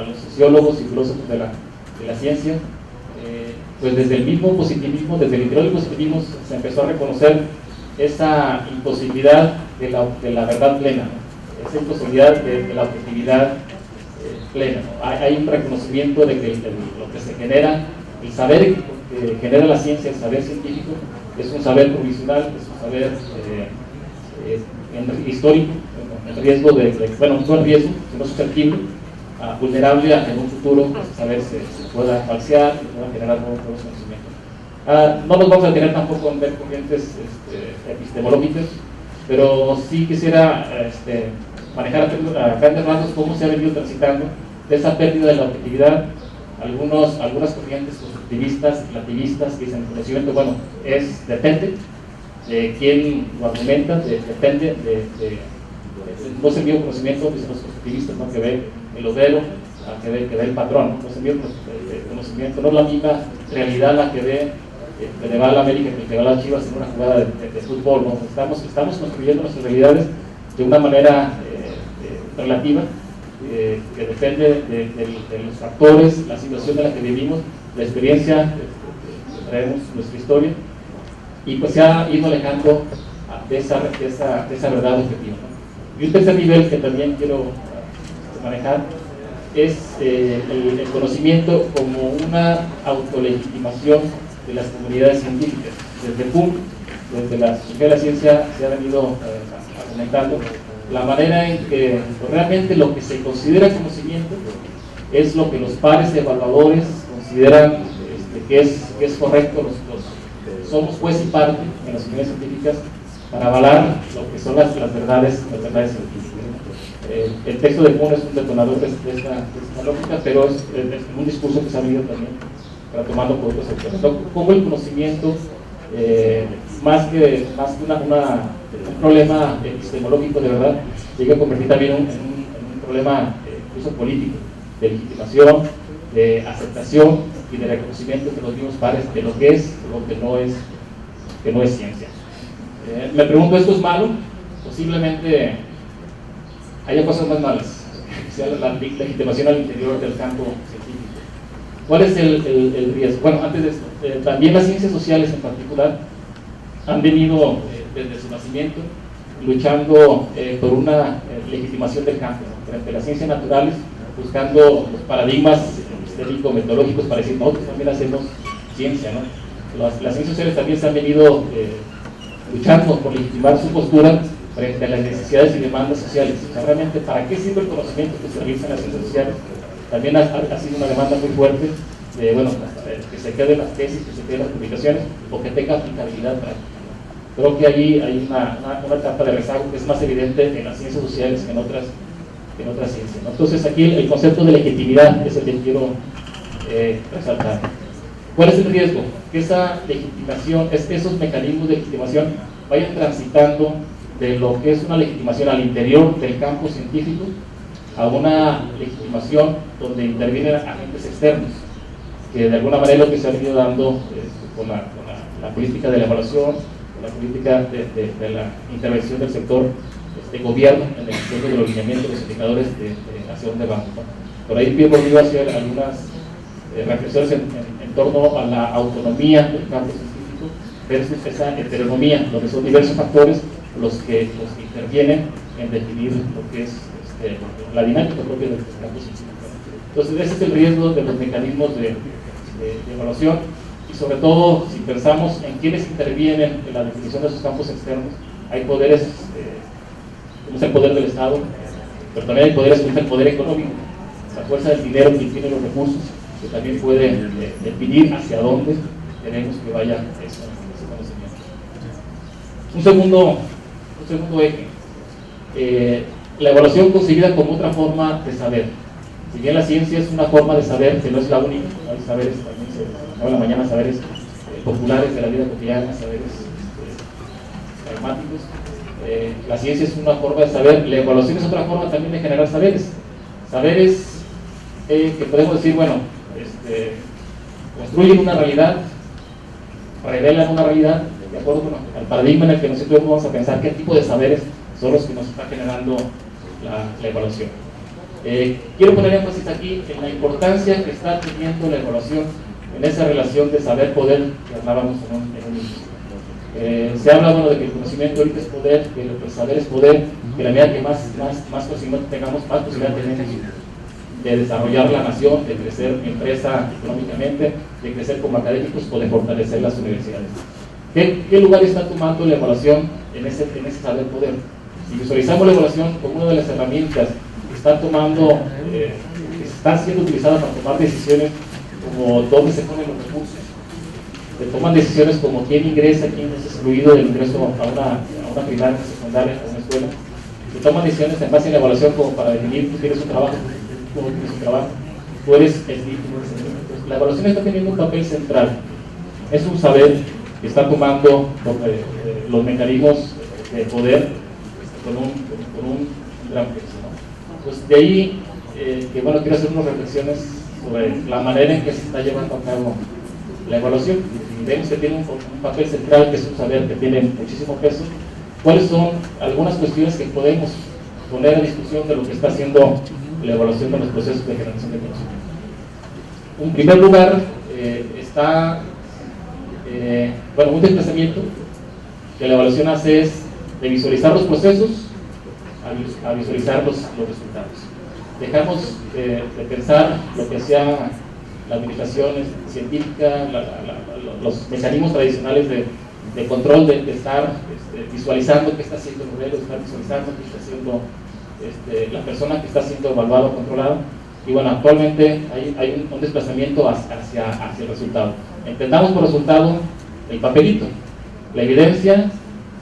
los sociólogos y filósofos de la ciencia, pues desde el mismo positivismo, desde el interior del positivismo, se empezó a reconocer esa imposibilidad de la verdad plena, ¿no? Esa imposibilidad de la objetividad plena, ¿no? Hay un reconocimiento de que lo que se genera, el saber que genera la ciencia, el saber científico, es un saber provisional, es un saber histórico, en riesgo bueno, no en riesgo, sino susceptible, vulnerable a que en un futuro ese saber se pueda falsear, se pueda generar nuevos conocimientos. No nos vamos a detener tampoco en ver corrientes epistemológicas, pero sí quisiera manejar a grandes rasgos cómo se ha venido transitando de esa pérdida de la objetividad. Algunas corrientes constructivistas, relativistas, que dicen que el conocimiento, bueno, depende de quién lo argumenta, depende no es el mismo conocimiento, dicen los constructivistas, ¿no? Que ve el obrero, que ve el patrón, ¿no? No es el mismo conocimiento, no es la misma realidad la que ve el que va a la América que el que va a las Chivas en una jugada de fútbol, ¿no? Estamos construyendo nuestras realidades de una manera relativa, que depende de los factores, la situación en la que vivimos, la experiencia que traemos, nuestra historia, y pues se ha ido alejando de esa verdad objetiva, ¿no? Y un tercer nivel que también quiero manejar es el conocimiento como una autolegitimación de las comunidades científicas. Desde PUM, desde la Sociedad de la Ciencia, se ha venido argumentando la manera en que realmente lo que se considera conocimiento es lo que los pares evaluadores consideran que es correcto. Somos juez y parte en las comunidades científicas para avalar lo que son las verdades científicas. El texto de Kuhn es un detonador de esta lógica, pero es un discurso que se ha venido también retomando por otros autores. Como el conocimiento, más que un problema epistemológico de verdad, llega a convertir también en un problema incluso político, de legitimación, de aceptación y de reconocimiento de los mismos pares de lo que es, lo que no es ciencia. Me pregunto, ¿esto es malo? Posiblemente haya cosas más malas, sea la legitimación al interior del campo científico. ¿Cuál es el riesgo? Bueno, antes de esto, también las ciencias sociales en particular han venido desde su nacimiento luchando por una legitimación del campo, ¿no? Frente a las ciencias naturales, buscando los paradigmas metodológicos para decir, nosotros también hacemos ciencia, ¿no? Las ciencias sociales también se han venido luchando por legitimar su postura frente a las necesidades y demandas sociales. O sea, realmente, ¿para qué sirve el conocimiento que se realiza en las ciencias sociales? También ha sido una demanda muy fuerte de, bueno, que se queden las tesis, que se queden las publicaciones, o que tenga aplicabilidad práctica. Creo que ahí hay una etapa de rezago que es más evidente en las ciencias sociales que en otras ciencias, ¿no? Entonces, aquí el concepto de legitimidad es el que quiero resaltar. ¿Cuál es el riesgo? Que esa legitimación, esos mecanismos de legitimación vayan transitando de lo que es una legitimación al interior del campo científico a una legitimación donde intervienen agentes externos, que de alguna manera es lo que se ha venido dando con la política de la evaluación, con la política de la intervención del sector gobierno en el diseño de los lineamientos, los indicadores hacia dónde vamos, ¿no? Por ahí Pierre Bourdieu hacía algunas reflexiones en torno a la autonomía del campo científico versus esa heteronomía, donde son diversos factores los que intervienen en definir lo que es la dinámica propia del campo científico. Entonces, ese es el riesgo de los mecanismos de evaluación, y sobre todo si pensamos en quienes intervienen en la definición de esos campos externos. Hay poderes, como es el poder del Estado, pero también hay poderes como es el poder económico, la fuerza del dinero que tiene los recursos, que también puede definir hacia dónde queremos que vaya ese conocimiento. Un segundo eje, la evaluación concebida como otra forma de saber. Si bien la ciencia es una forma de saber que no es la única, hay saberes, también se habla en la mañana, saberes populares de la vida cotidiana, saberes pragmáticos. La ciencia es una forma de saber, la evaluación es otra forma también de generar saberes que podemos decir, bueno, construyen una realidad, revelan una realidad de acuerdo al paradigma en el que nosotros vamos a pensar qué tipo de saberes son los que nos está generando la evaluación. Quiero poner énfasis aquí en la importancia que está teniendo la evaluación en esa relación de saber-poder que hablábamos en un inicio. Se habla, bueno, de que el conocimiento ahorita es poder, que el saber es poder, que la medida que más conocimiento tengamos, más posibilidad tenemos de desarrollar la nación, de crecer empresa económicamente, de crecer como académicos o de fortalecer las universidades. ¿Qué lugar está tomando la evaluación en ese saber-poder? Si visualizamos la evaluación como una de las herramientas que están tomando, que están siendo utilizadas para tomar decisiones como dónde se ponen los recursos, se toman decisiones como quién ingresa, quién es excluido del ingreso a una primaria, secundaria, a una escuela, se toman decisiones en base a la evaluación como para definir tú tienes un trabajo, tú eres el título. La evaluación está teniendo un papel central, es un saber que está tomando los mecanismos de poder con un gran peso, ¿no? Pues de ahí que bueno, quiero hacer unas reflexiones sobre la manera en que se está llevando a cabo la evaluación. Vemos que tiene un papel central, que es un saber que tiene muchísimo peso. ¿Cuáles son algunas cuestiones que podemos poner a discusión de lo que está haciendo la evaluación de los procesos de generación de conocimiento? En primer lugar, está un desplazamiento que la evaluación hace es de visualizar los procesos a visualizar los resultados. dejamos de pensar lo que hacía la administración científica, los mecanismos tradicionales de control, de estar visualizando qué está haciendo el modelo, de estar visualizando qué está haciendo la persona que está siendo evaluada o controlada. Y bueno, actualmente hay un desplazamiento hacia el resultado. Entendamos por resultado el papelito, la evidencia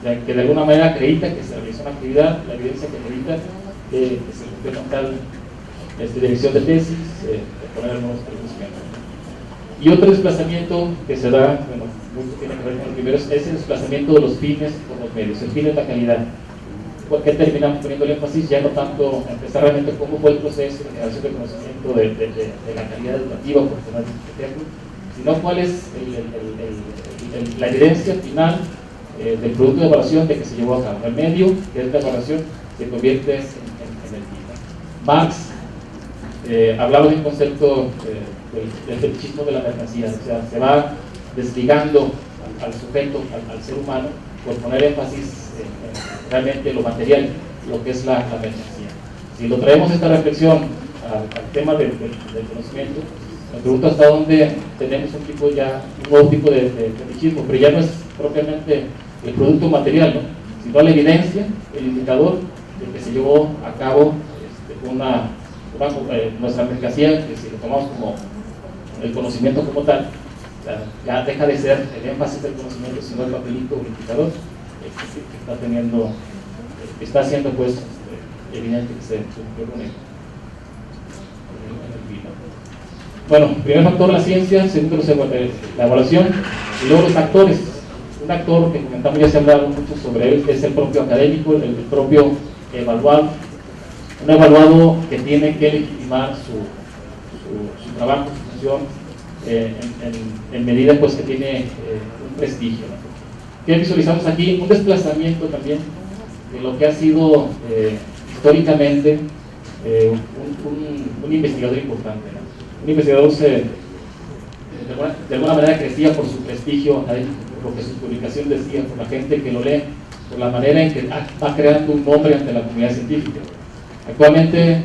que de alguna manera acredita que se realizó una actividad, la evidencia que acredita que se cumplió con tal dirección de tesis, poner algunos ejemplos. Y otro desplazamiento que se da, bueno, mucho tiene que ver con el primero, es el desplazamiento de los fines por los medios. El fin es la calidad. ¿Por qué terminamos poniendo el énfasis? Ya no tanto empezar realmente cómo fue el proceso de generación de conocimiento de la calidad educativa, por poner este ejemplo, sino cuál es la evidencia final del producto de evaluación de que se llevó a cabo. El medio, que es la evaluación, se convierte en el fin. Marx hablaba de un concepto del fetichismo de la mercancía, o sea, se va desligando al sujeto, al ser humano, por poner énfasis en realmente lo material, lo que es la mercancía. Si lo traemos esta reflexión al tema del conocimiento, me pregunto hasta dónde tenemos un nuevo tipo de fetichismo, pero ya no es propiamente el producto material, ¿no?, sino la evidencia, el indicador de que se llevó a cabo nuestra mercancía, que si lo tomamos como el conocimiento como tal, ya deja de ser el énfasis del conocimiento, sino el papelito o el indicador que está haciendo pues evidente que se cumplió con él. Bueno, primer factor la ciencia, segundo la evaluación, y luego los actores. Un actor que comentamos, ya se ha hablado mucho sobre él, es el propio académico, el propio evaluado. Un evaluado que tiene que legitimar su trabajo, su función, en medida pues que tiene un prestigio, ¿no? ¿Qué visualizamos aquí? Un desplazamiento también de lo que ha sido históricamente un investigador importante, ¿no? Un investigador de alguna manera crecía por su prestigio académico, por lo que su publicación decía, por la gente que lo lee, por la manera en que va creando un nombre ante la comunidad científica. Actualmente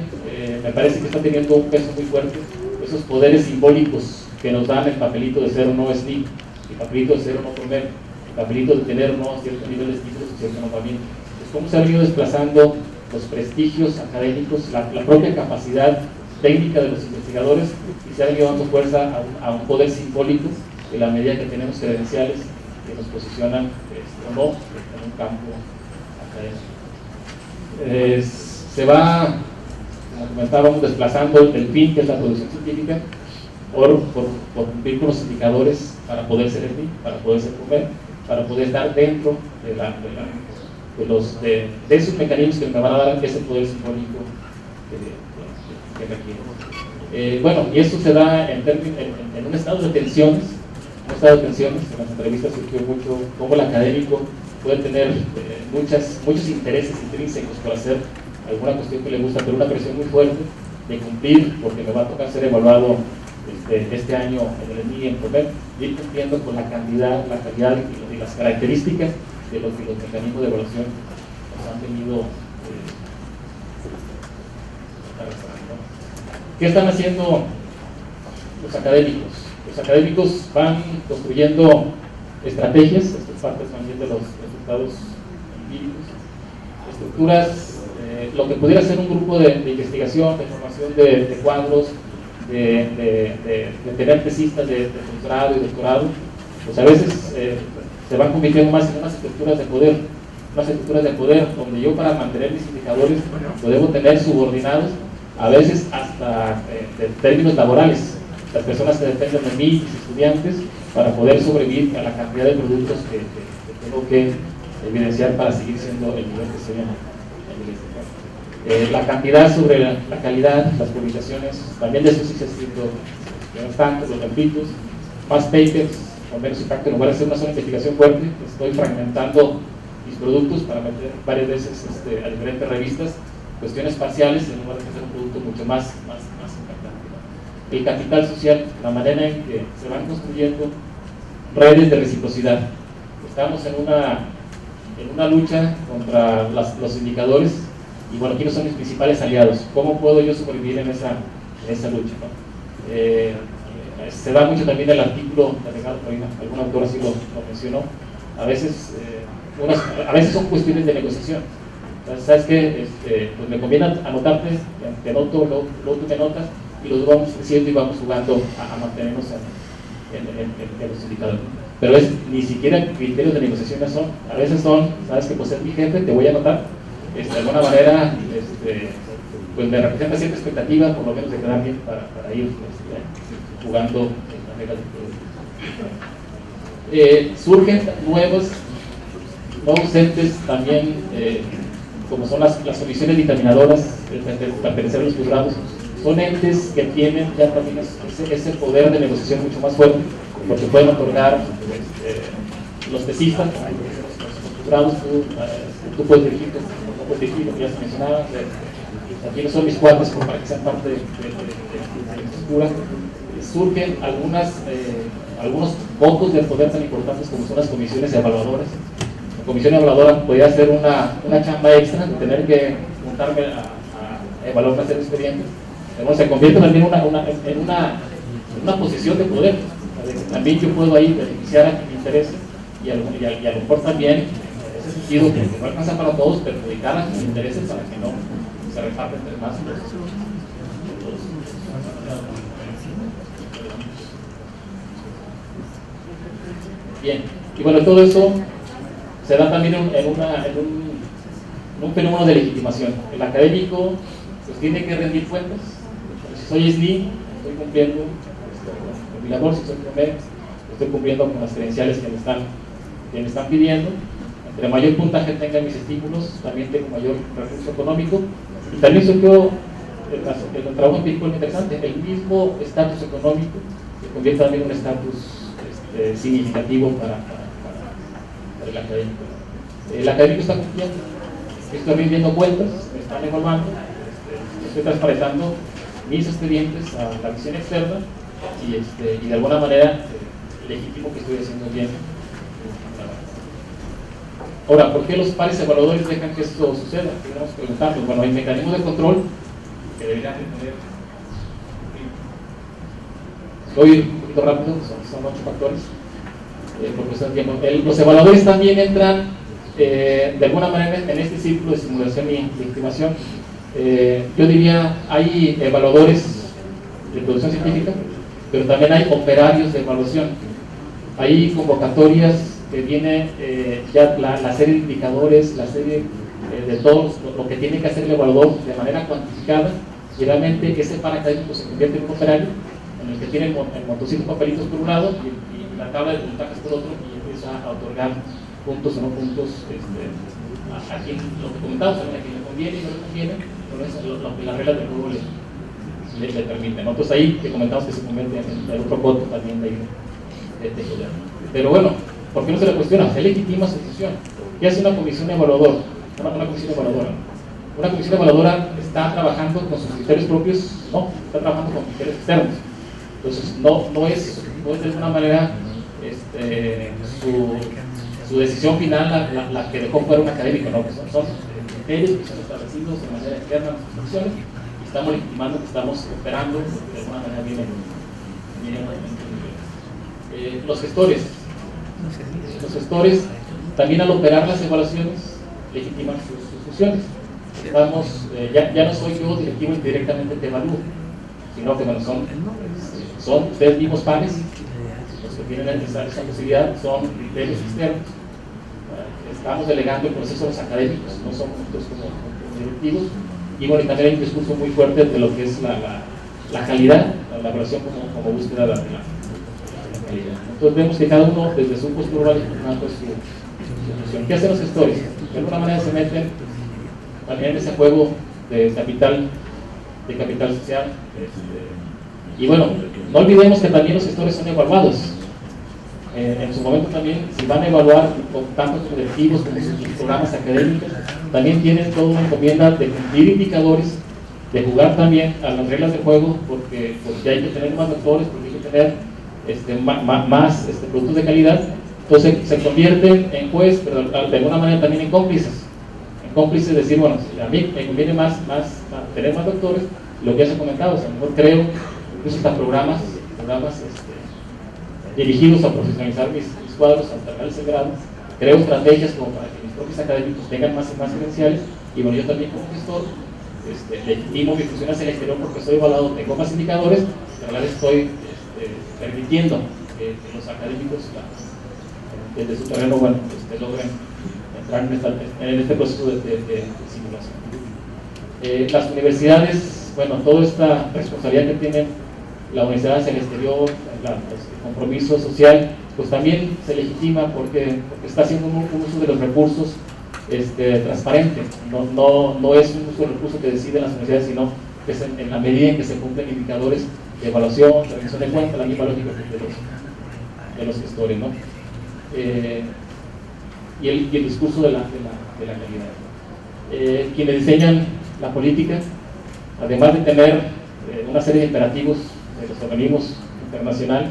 me parece que está teniendo un peso muy fuerte esos poderes simbólicos que nos dan el papelito de ser o no SNI, el papelito de ser o no comer, el papelito de tener o no cierto nivel de títulos y cierto nombramiento. Pues cómo se han ido desplazando los prestigios académicos, la propia capacidad técnica de los investigadores, y se ha ido dando fuerza a un poder simbólico en la medida que tenemos credenciales que nos posicionan o no en un campo académico. Se va, como comentábamos, desplazando el fin, que es la producción científica, por cumplir con los indicadores para poder ser el fin, para poder ser comer, para poder estar dentro de esos mecanismos que me van a dar ese poder simbólico que requiere. Bueno, y esto se da en un estado de tensiones. En las entrevistas surgió mucho cómo el académico puede tener muchos intereses intrínsecos por hacer alguna cuestión que le gusta, pero una presión muy fuerte de cumplir, porque me va a tocar ser evaluado este año en el ENI en comer, y ir cumpliendo con la cantidad, la calidad y las características de los mecanismos de evaluación nos han venido ¿Qué están haciendo los académicos? Los académicos van construyendo estrategias, estas partes también de los resultados empíricos, estructuras, lo que pudiera ser un grupo de investigación, de formación de cuadros, de tener tesistas de posgrado y doctorado, pues a veces se van convirtiendo más en unas estructuras de poder, donde yo, para mantener mis indicadores, lo debo tener subordinados, a veces hasta de términos laborales. Las personas que dependen de mí, mis estudiantes, para poder sobrevivir a la cantidad de productos que tengo que evidenciar para seguir siendo el nivel que estoy en el la cantidad sobre la calidad, las publicaciones, también de eso sí se ha escrito bastante, los replitos, más papers, con menos impacto. En lugar de hacer una sola investigación fuerte, estoy fragmentando mis productos para meter varias veces a diferentes revistas cuestiones parciales en lugar de hacer un producto mucho más impactante, ¿no? El capital social, la manera en que se van construyendo redes de reciprocidad. Estamos en una lucha contra los indicadores y bueno, ¿quiénes son mis principales aliados? ¿Cómo puedo yo sobrevivir en esa lucha, ¿no? Se da mucho también el artículo, algún autor así lo mencionó, a veces son cuestiones de negociación. Entonces, ¿sabes qué? Pues me conviene anotarte, te noto, luego tú me notas, y los vamos creciendo y vamos jugando a mantenernos en los indicadores. Pero ni siquiera criterios de negociación son, a veces son, sabes que pues es mi jefe, te voy a anotar, de alguna manera, pues me representa cierta expectativa, por lo menos de quedar bien para ir jugando en la regla del juego. Surgen nuevos entes también, como son las comisiones dictaminadoras, pertenecer a los juzgados. Son entes que tienen ya también ese poder de negociación mucho más fuerte, porque pueden otorgar los tesistas, los juzgados, tú puedes dirigir, no puedes dirigir, lo que ya se mencionaba, aquí no son mis cuates como para que sean parte de la estructura. Surgen algunos pocos de poder tan importantes como son las comisiones evaluadoras. La comisión evaluadora podría hacer una chamba extra de tener que juntarme a evaluar una serie de expedientes. Pero se convierte también en una posición de poder. También yo puedo ahí beneficiar a quien me interese y a lo mejor también, en ese sentido, que no alcanza para todos, perjudicar a quien me interese para que no se reparte entre más. Bien, y bueno, todo eso se da también en un fenómeno de legitimación. El académico pues tiene que rendir cuentas. Si soy SNI, estoy cumpliendo con mi labor. Si soy primer, estoy cumpliendo con las credenciales que me están pidiendo. Entre mayor puntaje tenga mis estímulos, también tengo mayor recurso económico. Y también surgió el trabajo empírico muy interesante. El mismo estatus económico se convierte también en un estatus significativo para el académico. El académico está cumpliendo, estoy rindiendo cuentas, me están evaluando, estoy transparentando mis expedientes a la visión externa y de alguna manera legítimo que estoy haciendo bien. Ahora, ¿por qué los pares evaluadores dejan que esto suceda? Tenemos que preguntarnos. Bueno, hay mecanismos de control que deberían de tener. Voy a ir un poquito rápido, son 8 factores, por cuestión de tiempo. Los evaluadores también entran de alguna manera en este círculo de simulación y legitimación. Yo diría, hay evaluadores de producción científica, pero también hay operarios de evaluación. Hay convocatorias que viene ya la serie de indicadores, la serie de todo lo que tiene que hacer el evaluador de manera cuantificada, y realmente ese par académico se convierte en un operario en el que tiene el montoncito de papelitos por un lado y la tabla de puntajes por otro, y empieza a otorgar puntos o no puntos a quien, lo que comentamos, a quien le conviene y no le conviene, pero es lo que las reglas del juego le permiten, ¿no? Entonces ahí que comentamos que se convierte en el otro voto también de poder. Pero bueno, ¿por qué no se le cuestiona? Se legitima su función. ¿Qué hace una comisión evaluadora? Una comisión evaluadora. Una comisión evaluadora está trabajando con sus criterios propios, no, está trabajando con criterios externos. Entonces, no es de alguna manera su decisión final la que dejó fuera un académico, no, que son criterios que son establecidos de manera externa en las instituciones, y estamos legitimando que estamos operando de alguna manera bien. Los gestores. Los gestores también al operar las evaluaciones legitiman sus funciones. Ya no soy yo directivo y directamente te evalúo, sino que bueno, son ustedes mismos pares los que tienen esa posibilidad, son criterios externos. Estamos delegando el proceso a los académicos, no somos nosotros como directivos. Y bueno, y también hay un discurso muy fuerte de lo que es la calidad, la evaluación como búsqueda de la calidad. Entonces vemos que cada uno desde su postura va legitimando su función. ¿Qué hacen los gestores? De alguna manera se meten también en ese juego de capital social. Y bueno, no olvidemos que también los gestores son evaluados. En su momento también, si van a evaluar tanto sus directivos como sus programas académicos, también tienen toda una encomienda de cumplir indicadores, de jugar también a las reglas del juego, porque hay que tener más actores, porque hay que tener más productos de calidad. Entonces se convierten en juez, pero de alguna manera también en cómplices cómplices, decir, bueno, a mí me conviene más tener más doctores, lo que ya se ha comentado, o sea, a lo mejor creo, incluso hasta programas dirigidos a profesionalizar mis cuadros, a alternar ese grado, creo estrategias como para que mis propios académicos tengan más credenciales, y bueno, yo también como gestor, legitimo mi función hacia el exterior porque soy evaluado, tengo más indicadores, pero a la vez estoy permitiendo que los académicos desde su terreno, bueno, logren entrar en este proceso de simulación. Las universidades, bueno, toda esta responsabilidad que tienen la universidad hacia el exterior, el compromiso social, pues también se legitima porque está haciendo un uso de los recursos transparente, no es un uso de recursos que deciden las universidades, sino que es en la medida en que se cumplen indicadores de evaluación, de rendición de cuentas, la misma lógica de los gestores, ¿no? Y el discurso de la calidad. Quienes diseñan la política, además de tener una serie de imperativos de los organismos internacionales,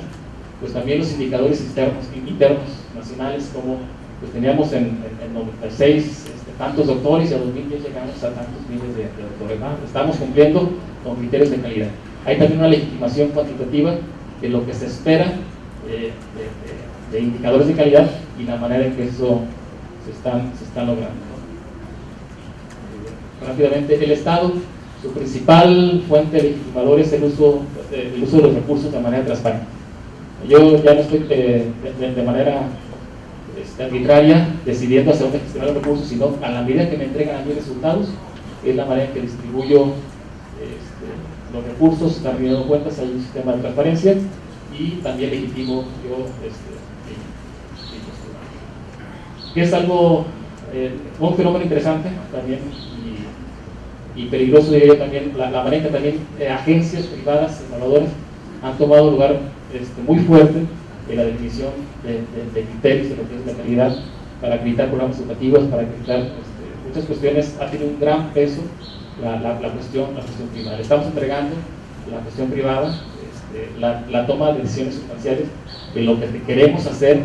pues también los indicadores internos nacionales, como pues teníamos en 96 tantos doctores y a 2010 llegamos a tantos miles de doctores, ¿no? Estamos cumpliendo con criterios de calidad. Hay también una legitimación cuantitativa de lo que se espera de indicadores de calidad y la manera en que eso se están logrando, ¿no? Rápidamente, el Estado, su principal fuente de legitimador es el uso de los recursos de manera transparente. Yo ya no estoy de manera arbitraria decidiendo hacia dónde gestionar los recursos, sino a la medida que me entregan a mí resultados, es la manera en que distribuyo los recursos, están rindiendo cuentas, hay un sistema de transparencia y también legitimo yo que es algo, un fenómeno interesante también y peligroso, diría yo también, la manera en que también agencias privadas, evaluadoras, han tomado lugar muy fuerte en la definición de criterios de lo que es la calidad, para acreditar programas educativos, para acreditar muchas cuestiones. Ha tenido un gran peso la cuestión privada. Le estamos entregando la cuestión privada, la toma de decisiones sustanciales de lo que queremos hacer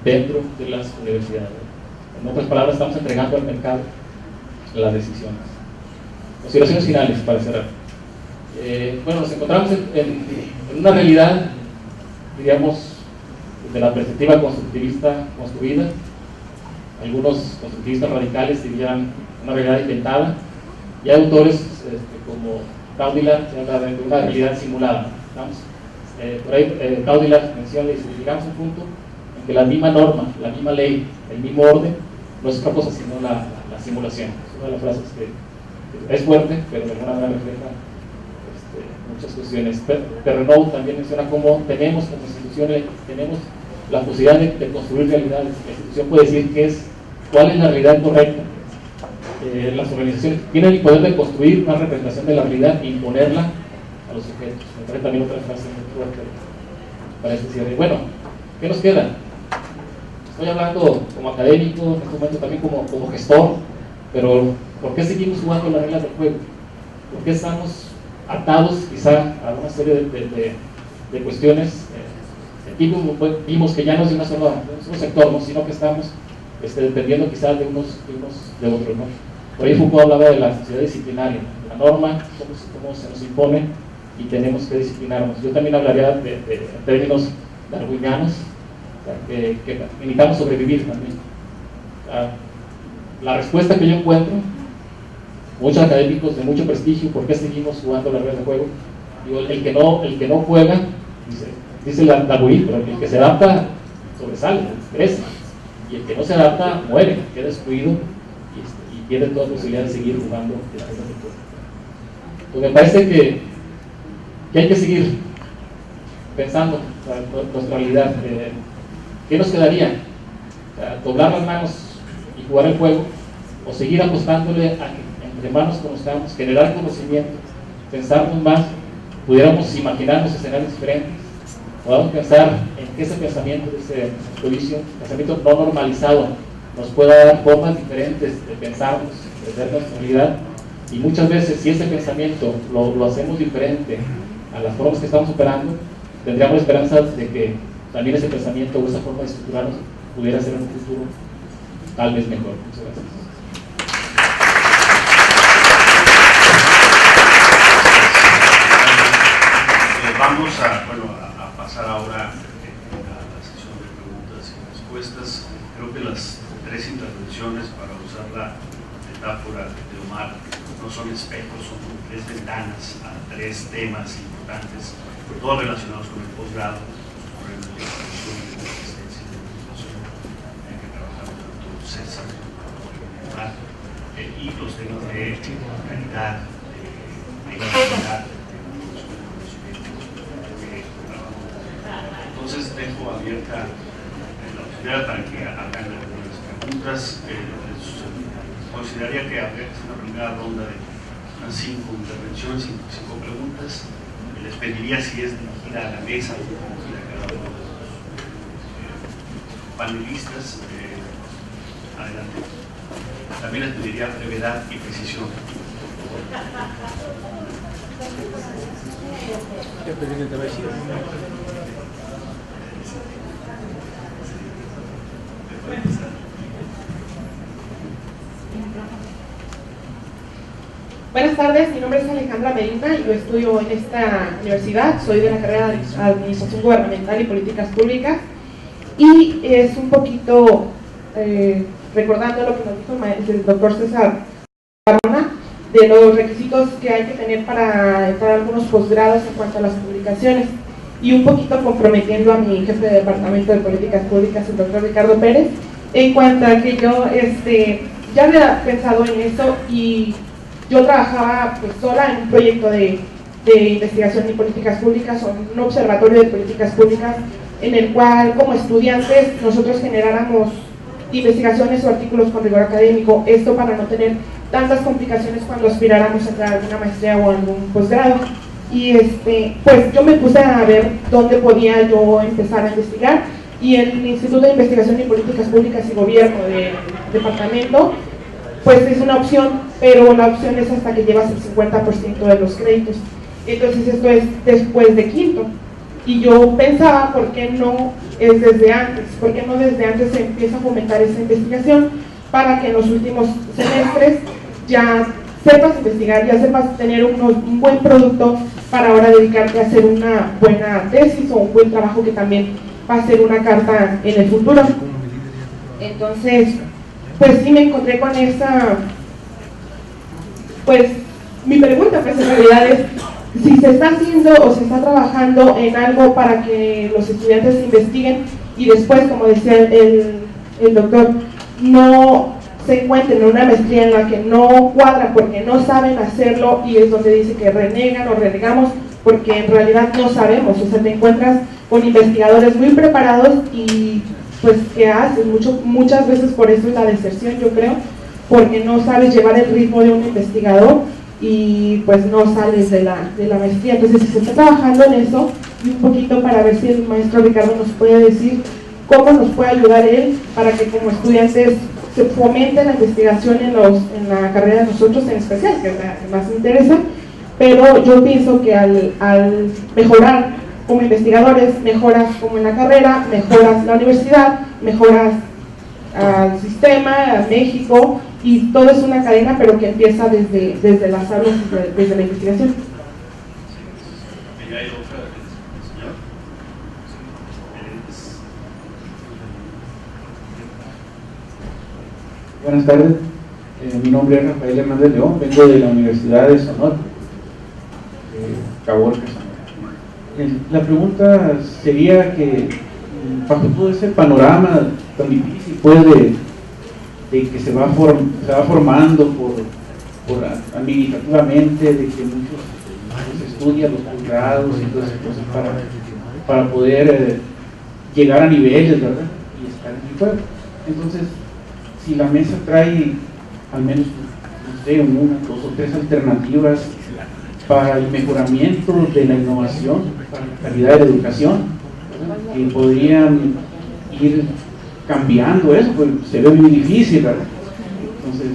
dentro de las universidades. En otras palabras, estamos entregando al mercado las decisiones. Consideraciones finales para cerrar. Bueno, nos encontramos en una realidad, diríamos, de la perspectiva constructivista construida. Algunos constructivistas radicales dirían una realidad inventada, y hay autores como Caudilar que habla de una realidad simulada. Por ahí Caudilar menciona y dice, llegamos a un punto en que la misma norma, la misma ley, el mismo orden, no es otra cosa sino la simulación. Es una de las frases que es fuerte, pero de alguna manera refleja muchas cuestiones. Perrenaud también menciona cómo tenemos como instituciones, tenemos la posibilidad de construir realidades. La institución puede decir cuál es la realidad correcta. Las organizaciones tienen el poder de construir una representación de la realidad e imponerla a los sujetos. Me parece también otra frase muy fuerte para este cierre. Bueno, ¿qué nos queda? Estoy hablando como académico, en este momento también como gestor, pero ¿por qué seguimos jugando las reglas del juego? ¿Por qué estamos atados quizá a una serie de cuestiones? Aquí vimos que ya no es de un solo sector, ¿no? Sino que estamos dependiendo quizás de unos de otros, ¿no? Por ahí Foucault hablaba de la sociedad disciplinaria, la norma, cómo se nos impone y tenemos que disciplinarnos. Yo también hablaría de términos darwinianos, o sea, que necesitamos sobrevivir también. La respuesta que yo encuentro, muchos académicos de mucho prestigio, ¿por qué seguimos jugando las reglas de juego? Digo, el que no juega, dice Darwin, pero el que se adapta sobresale, crece, y el que no se adapta muere, queda excluido y pierde toda posibilidad de seguir jugando las reglas de juego. Pues me parece que hay que seguir pensando nuestra realidad. ¿Qué nos quedaría? ¿Doblar las manos y jugar el juego? ¿O seguir apostándole a que entre manos conozcamos, generar conocimiento, pensarnos más, pudiéramos imaginarnos escenarios diferentes, podamos pensar en que ese pensamiento, ese juicio, pensamiento no normalizado, nos pueda dar formas diferentes de pensarnos, de ver nuestra realidad? Y muchas veces, si ese pensamiento lo hacemos diferente a las formas que estamos operando, tendríamos esperanza de que también ese pensamiento o esa forma de estructurarnos pudiera ser en un futuro tal vez mejor. Muchas gracias. Vamos a pasar ahora a la sesión de preguntas y respuestas. Creo que las tres intervenciones, para usar la metáfora de Omar, no son espejos, son tres ventanas a tres temas importantes, todos relacionados con el posgrado, con la extensión de la asistencia y la investigación en que trabajamos tanto César como Omar, y los temas de calidad, de calidad. Entonces dejo abierta la posibilidad para que hagan algunas preguntas. Consideraría que habría que hacer una primera ronda de unas 5 intervenciones, 5 preguntas. Les pediría si es dirigida a la mesa o dirigida a cada uno de los panelistas. Adelante. También les pediría brevedad y precisión. Buenas tardes, mi nombre es Alejandra Medina y yo estudio en esta universidad, soy de la carrera de Administración Gubernamental y Políticas Públicas, y es un poquito recordando lo que nos dijo el doctor César Barona, de los requisitos que hay que tener para entrar a algunos posgrados en cuanto a las publicaciones, y un poquito comprometiendo a mi jefe de Departamento de Políticas Públicas, el doctor Ricardo Pérez, en cuanto a que yo ya había pensado en eso, y yo trabajaba pues sola en un proyecto de investigación y políticas públicas, o un observatorio de políticas públicas, en el cual como estudiantes nosotros generáramos investigaciones o artículos con rigor académico, esto para no tener tantas complicaciones cuando aspiráramos a entrar a alguna maestría o algún posgrado. Y pues yo me puse a ver dónde podía yo empezar a investigar, y el Instituto de Investigación y Políticas Públicas y Gobierno del departamento pues es una opción, pero la opción es hasta que llevas el 50% de los créditos. Entonces esto es después de quinto, y yo pensaba, ¿por qué no es desde antes? ¿Por qué no desde antes se empieza a fomentar esa investigación para que en los últimos semestres ya sepas investigar, ya sepas tener un buen producto para ahora dedicarte a hacer una buena tesis o un buen trabajo que también va a ser una carta en el futuro? Entonces pues sí me encontré con esa, pues mi pregunta pues en realidad es si se está haciendo o se está trabajando en algo para que los estudiantes investiguen y después, como decía el doctor, no se encuentren en una maestría en la que no cuadra porque no saben hacerlo, y es donde dice que renegan o renegamos porque en realidad no sabemos. O sea, te encuentras con investigadores muy preparados y pues ¿qué haces? Muchas veces por eso es la deserción, yo creo, porque no sabes llevar el ritmo de un investigador y pues no sales de la maestría. Entonces, si se está trabajando en eso, y un poquito para ver si el maestro Ricardo nos puede decir cómo nos puede ayudar él para que como estudiantes se fomente la investigación en la carrera de nosotros en especial, que es la que más me interesa, pero yo pienso que al mejorar como investigadores, mejoras como en la carrera, mejoras la universidad, mejoras al sistema, a México, y todo es una cadena, pero que empieza desde las aulas, desde la investigación. Buenas tardes, mi nombre es Rafael Hernández León, vengo de la Universidad de Sonora, Caborca, Sonora. La pregunta sería que bajo todo ese panorama tan difícil pues de que se va formando por administrativamente, de que muchos estudian los posgrados y todas esas cosas para poder llegar a niveles, ¿verdad? Y estar en el juego. Entonces, si la mesa trae al menos, no sé, 1, 2 o 3 alternativas para el mejoramiento de la innovación, para la calidad de la educación, ¿verdad?, que podrían ir cambiando eso, pues se ve muy difícil, ¿verdad? Entonces,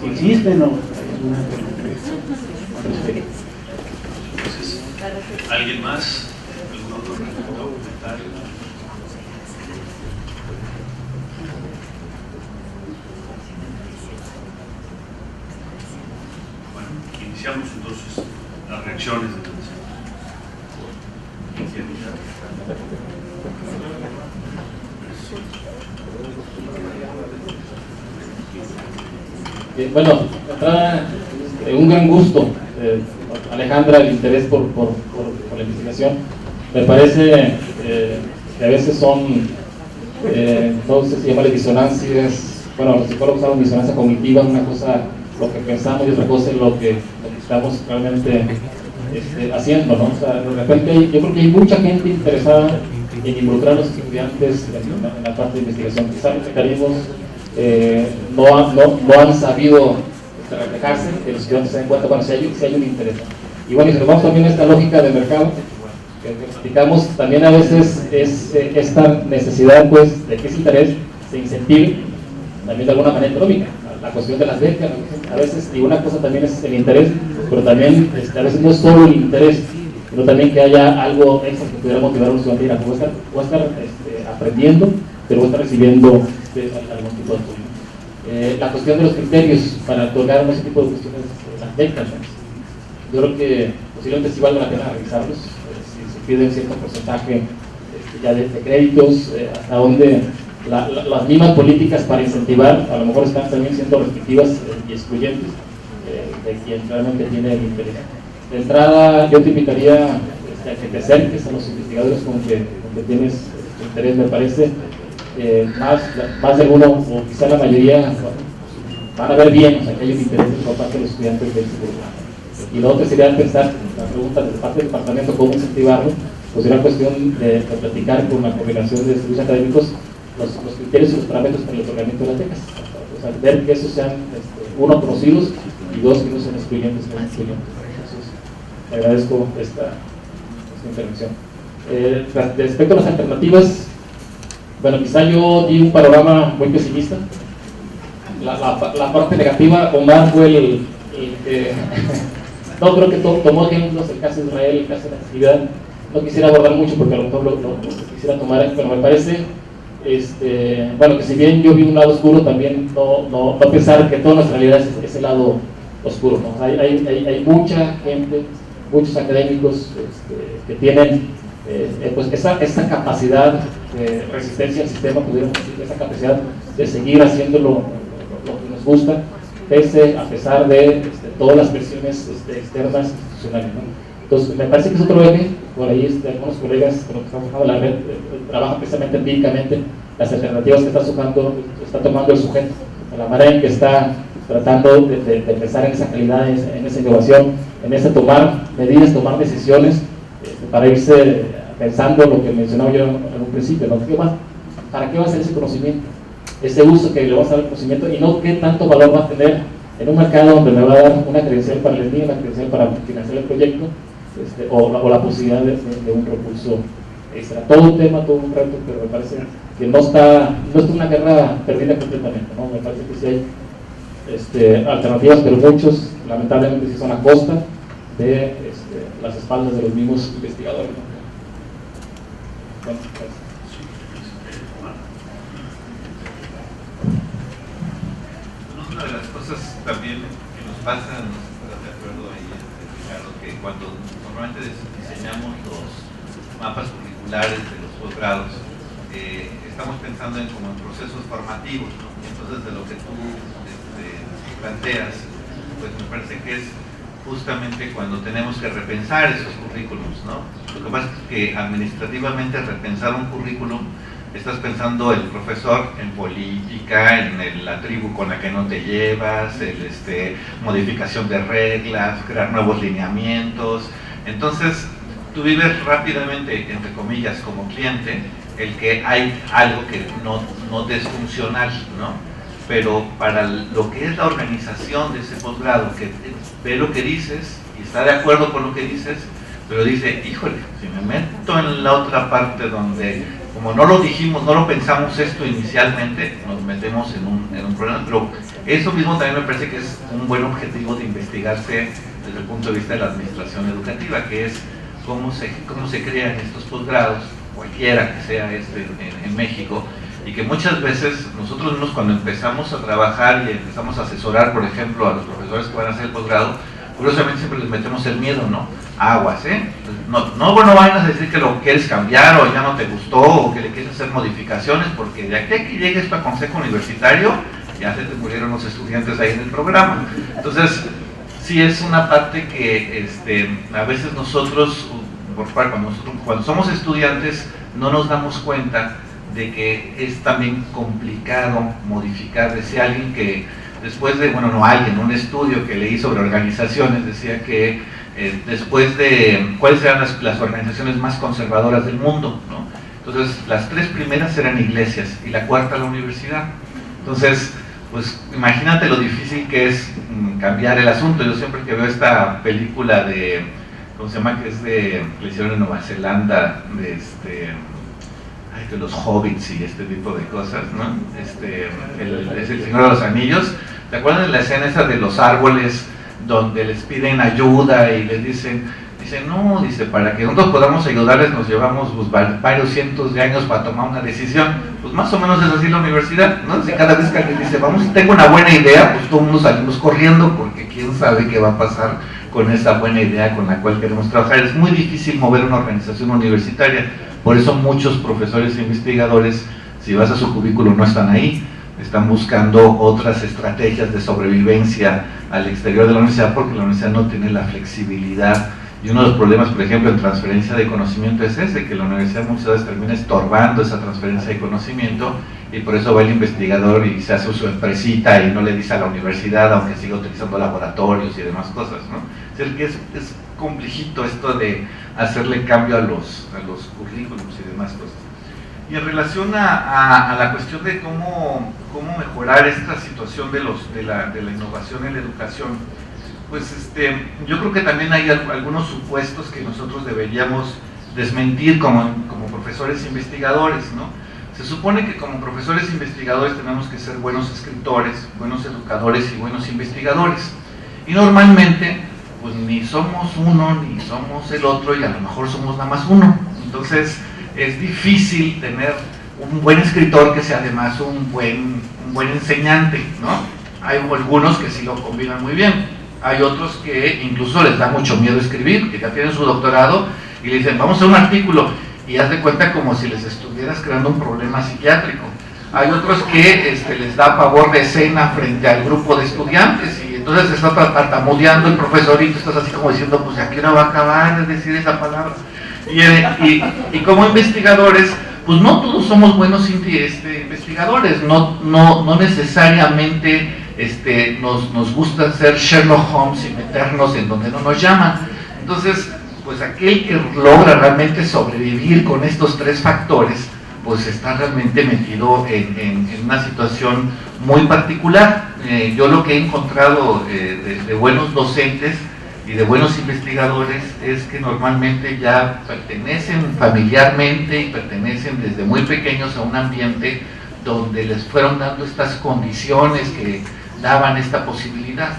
si existen o alguna Entonces, ¿alguien más? ¿Algún otro pregunta o comentario? Bueno, iniciamos entonces las reacciones de la Bueno, un gran gusto, Alejandra, el interés por la investigación. Me parece que a veces son, no sé si llama disonancias, bueno, los psicólogos hablan de disonancia cognitiva, una cosa lo que pensamos y otra cosa es lo que estamos realmente haciendo, ¿no? O sea, de repente yo creo que hay mucha gente interesada en involucrar a los estudiantes en la parte de investigación. Quizás los mecanismos no han sabido reflejarse, que los estudiantes se den cuenta, bueno, si hay un interés. Y bueno, y si nos vamos también a esta lógica de mercado, que explicamos, también a veces es esta necesidad, pues, de que ese interés se incentive también de alguna manera económica. La cuestión de las becas, a veces, y una cosa también es el interés, pero también a veces no es solo el interés, sino también que haya algo extra que pudiera motivar a un estudiante a estar aprendiendo, pero va a estar recibiendo algún tipo de apoyo. La cuestión de los criterios para otorgar ese tipo de cuestiones, las becas, ¿no? Yo creo que posiblemente sí vale la pena revisarlos, si se pide un cierto porcentaje ya de créditos, hasta donde las mismas políticas para incentivar a lo mejor están también siendo restrictivas y excluyentes de quien realmente tiene el interés. De entrada, yo te invitaría a que te acerques a los investigadores con que tienes interés, me parece. Más de uno, o quizá la mayoría, van a ver bien, o sea, que hay un interés por parte de los estudiantes del programa. Y lo otro sería pensar, la pregunta de parte del departamento, cómo incentivarlo, pues será cuestión de platicar con la coordinación de estudios académicos los criterios y los parámetros para el otorgamiento de las becas. O sea, ver que esos sean, uno, conocidos, y dos, que no sean excluyentes. Entonces, le agradezco esta intervención. Respecto a las alternativas, bueno, quizá yo di un panorama muy pesimista. La parte negativa, Omar fue el que no, creo que tomó ejemplos, el caso de Israel, el caso de la actividad. No quisiera abordar mucho porque a lo mejor lo quisiera tomar, pero me parece, bueno, que si bien yo vi un lado oscuro, también no pensar que toda nuestra realidad es el lado oscuro, ¿no? Hay mucha gente, muchos académicos que tienen pues esa capacidad de resistencia al sistema, pudiéramos decir, esa capacidad de seguir haciendo lo que nos gusta, a pesar de todas las presiones externas institucionales, ¿no? Entonces, me parece que es otro eje, por ahí algunos colegas con los que estamos trabajando la red trabajan precisamente empíricamente las alternativas que está tomando el sujeto, la manera en que está tratando de pensar en esa calidad, en esa innovación, en ese tomar medidas, tomar decisiones, para irse pensando lo que mencionaba yo en un principio, ¿no? ¿Para qué va a ser ese conocimiento? Ese uso que le va a dar el conocimiento, y no qué tanto valor va a tener en un mercado donde me va a dar una credencial para el NIE, una credencial para financiar el proyecto, o la posibilidad de un recurso extra. Todo un tema, todo un reto, pero me parece que no está una guerra perdida completamente, ¿no? Me parece que sí hay alternativas, pero muchos lamentablemente sí son a costa de las espaldas de los mismos investigadores, ¿no? Bueno, gracias. Una de las cosas también que nos pasa, no sé si estás de acuerdo ahí, Ricardo, que cuando normalmente diseñamos los mapas curriculares de los posgrados, estamos pensando como en procesos formativos, ¿no? Y entonces de lo que tú planteas, pues me parece que es justamente cuando tenemos que repensar esos currículums, ¿no? Lo que pasa es que administrativamente repensar un currículum, estás pensando el profesor en política, en la tribu con la que no te llevas, modificación de reglas, crear nuevos lineamientos. Entonces tú vives rápidamente, entre comillas, como cliente, el que hay algo que no te es funcional, ¿no? Pero para lo que es la organización de ese posgrado, que ve lo que dices y está de acuerdo con lo que dices, pero dice, híjole, si me meto en la otra parte donde, como no lo dijimos, no lo pensamos esto inicialmente, nos metemos en un problema. Pero eso mismo también me parece que es un buen objetivo de investigarse desde el punto de vista de la administración educativa, que es cómo se crean estos posgrados, cualquiera que sea en México, y que muchas veces nosotros mismos, cuando empezamos a trabajar y empezamos a asesorar, por ejemplo, a los profesores que van a hacer el posgrado, curiosamente siempre les metemos el miedo, ¿no? Aguas, no vayan a decir que lo quieres cambiar o ya no te gustó o que le quieres hacer modificaciones, porque de aquí a que llegue esto a consejo universitario ya se te murieron los estudiantes ahí en el programa. Entonces sí es una parte que a veces nosotros cuando somos estudiantes no nos damos cuenta de que es también complicado modificar. Decía alguien que después de, un estudio que leí sobre organizaciones decía que después de cuáles eran las organizaciones más conservadoras del mundo, ¿no? Entonces las 3 primeras eran iglesias y la 4ª la universidad. Entonces, pues imagínate lo difícil que es cambiar el asunto. Yo siempre que veo esta película de, ¿cómo se llama? Que es que le hicieron en Nueva Zelanda, de los hobbits y este tipo de cosas, ¿no? Es el Señor de los Anillos. ¿Te acuerdas de la escena esa de los árboles donde les piden ayuda y les dicen, no, para que nosotros podamos ayudarles nos llevamos varios cientos de años para tomar una decisión? Pues más o menos es así la universidad, ¿no? Si cada vez que alguien dice, tengo una buena idea, pues todos nos salimos corriendo porque quién sabe qué va a pasar con esa buena idea con la cual queremos trabajar. Es muy difícil mover una organización universitaria. Por eso muchos profesores e investigadores, si vas a su currículo, no están ahí, están buscando otras estrategias de sobrevivencia al exterior de la universidad, porque la universidad no tiene la flexibilidad. Y uno de los problemas, por ejemplo, en transferencia de conocimiento es ese, que la universidad muchas veces termina estorbando esa transferencia de conocimiento, y por eso va el investigador y se hace su empresita y no le dice a la universidad, aunque siga utilizando laboratorios y demás cosas, ¿no? Es decir, que es complejito esto de hacerle cambio a los currículums y demás cosas. Y en relación a la cuestión de cómo mejorar esta situación de la innovación en la educación, pues yo creo que también hay algunos supuestos que nosotros deberíamos desmentir como profesores investigadores, ¿no? Se supone que como profesores investigadores tenemos que ser buenos escritores, buenos educadores y buenos investigadores, y normalmente pues ni somos uno ni somos el otro, y a lo mejor somos nada más uno. Entonces es difícil tener un buen escritor que sea además un buen enseñante, ¿no? Hay algunos que sí lo combinan muy bien, hay otros que incluso les da mucho miedo escribir, que ya tienen su doctorado y le dicen, vamos a hacer un artículo, y haz de cuenta como si les estuvieras creando un problema psiquiátrico. Hay otros que les da pavor de escena frente al grupo de estudiantes, y entonces está tartamudeando el profesorito, estás así como diciendo, pues ¿a qué hora va a acabar de decir esa palabra? Y como investigadores, pues no todos somos buenos investigadores, no necesariamente nos gusta ser Sherlock Holmes y meternos en donde no nos llaman. Entonces, pues aquel que logra realmente sobrevivir con estos 3 factores, pues está realmente metido en una situación muy particular. Yo lo que he encontrado de buenos docentes y de buenos investigadores es que normalmente ya pertenecen familiarmente y pertenecen desde muy pequeños a un ambiente donde les fueron dando estas condiciones que daban esta posibilidad.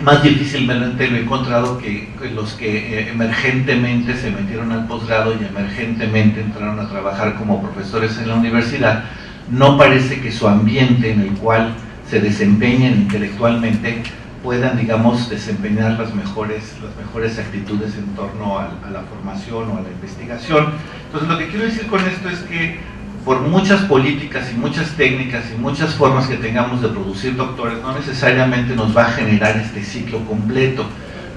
Más difícilmente lo he encontrado que los que emergentemente se metieron al posgrado y emergentemente entraron a trabajar como profesores en la universidad. No parece que su ambiente en el cual se desempeñen intelectualmente puedan, digamos, desempeñar las mejores actitudes en torno a la formación o a la investigación. Entonces, lo que quiero decir con esto es que por muchas políticas y muchas técnicas y muchas formas que tengamos de producir doctores, no necesariamente nos va a generar este ciclo completo.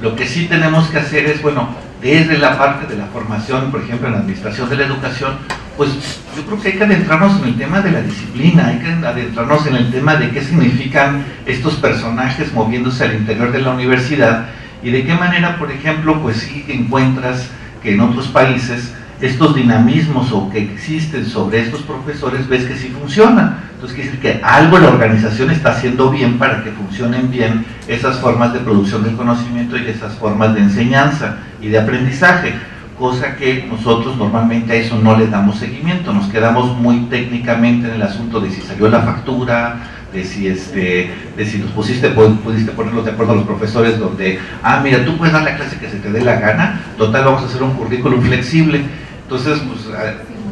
Lo que sí tenemos que hacer es, bueno, desde la parte de la formación, por ejemplo, en la administración de la educación, pues yo creo que hay que adentrarnos en el tema de la disciplina, hay que adentrarnos en el tema de qué significan estos personajes moviéndose al interior de la universidad, y de qué manera, por ejemplo, pues sí encuentras que en otros países estos dinamismos o que existen sobre estos profesores, ves que sí funcionan. Entonces quiere decir que algo la organización está haciendo bien para que funcionen bien esas formas de producción del conocimiento y esas formas de enseñanza y de aprendizaje, cosa que nosotros normalmente a eso no le damos seguimiento, nos quedamos muy técnicamente en el asunto de si salió la factura, de si nos pudiste ponerlos de acuerdo a los profesores, donde, mira, tú puedes dar la clase que se te dé la gana, total vamos a hacer un currículum flexible. Entonces,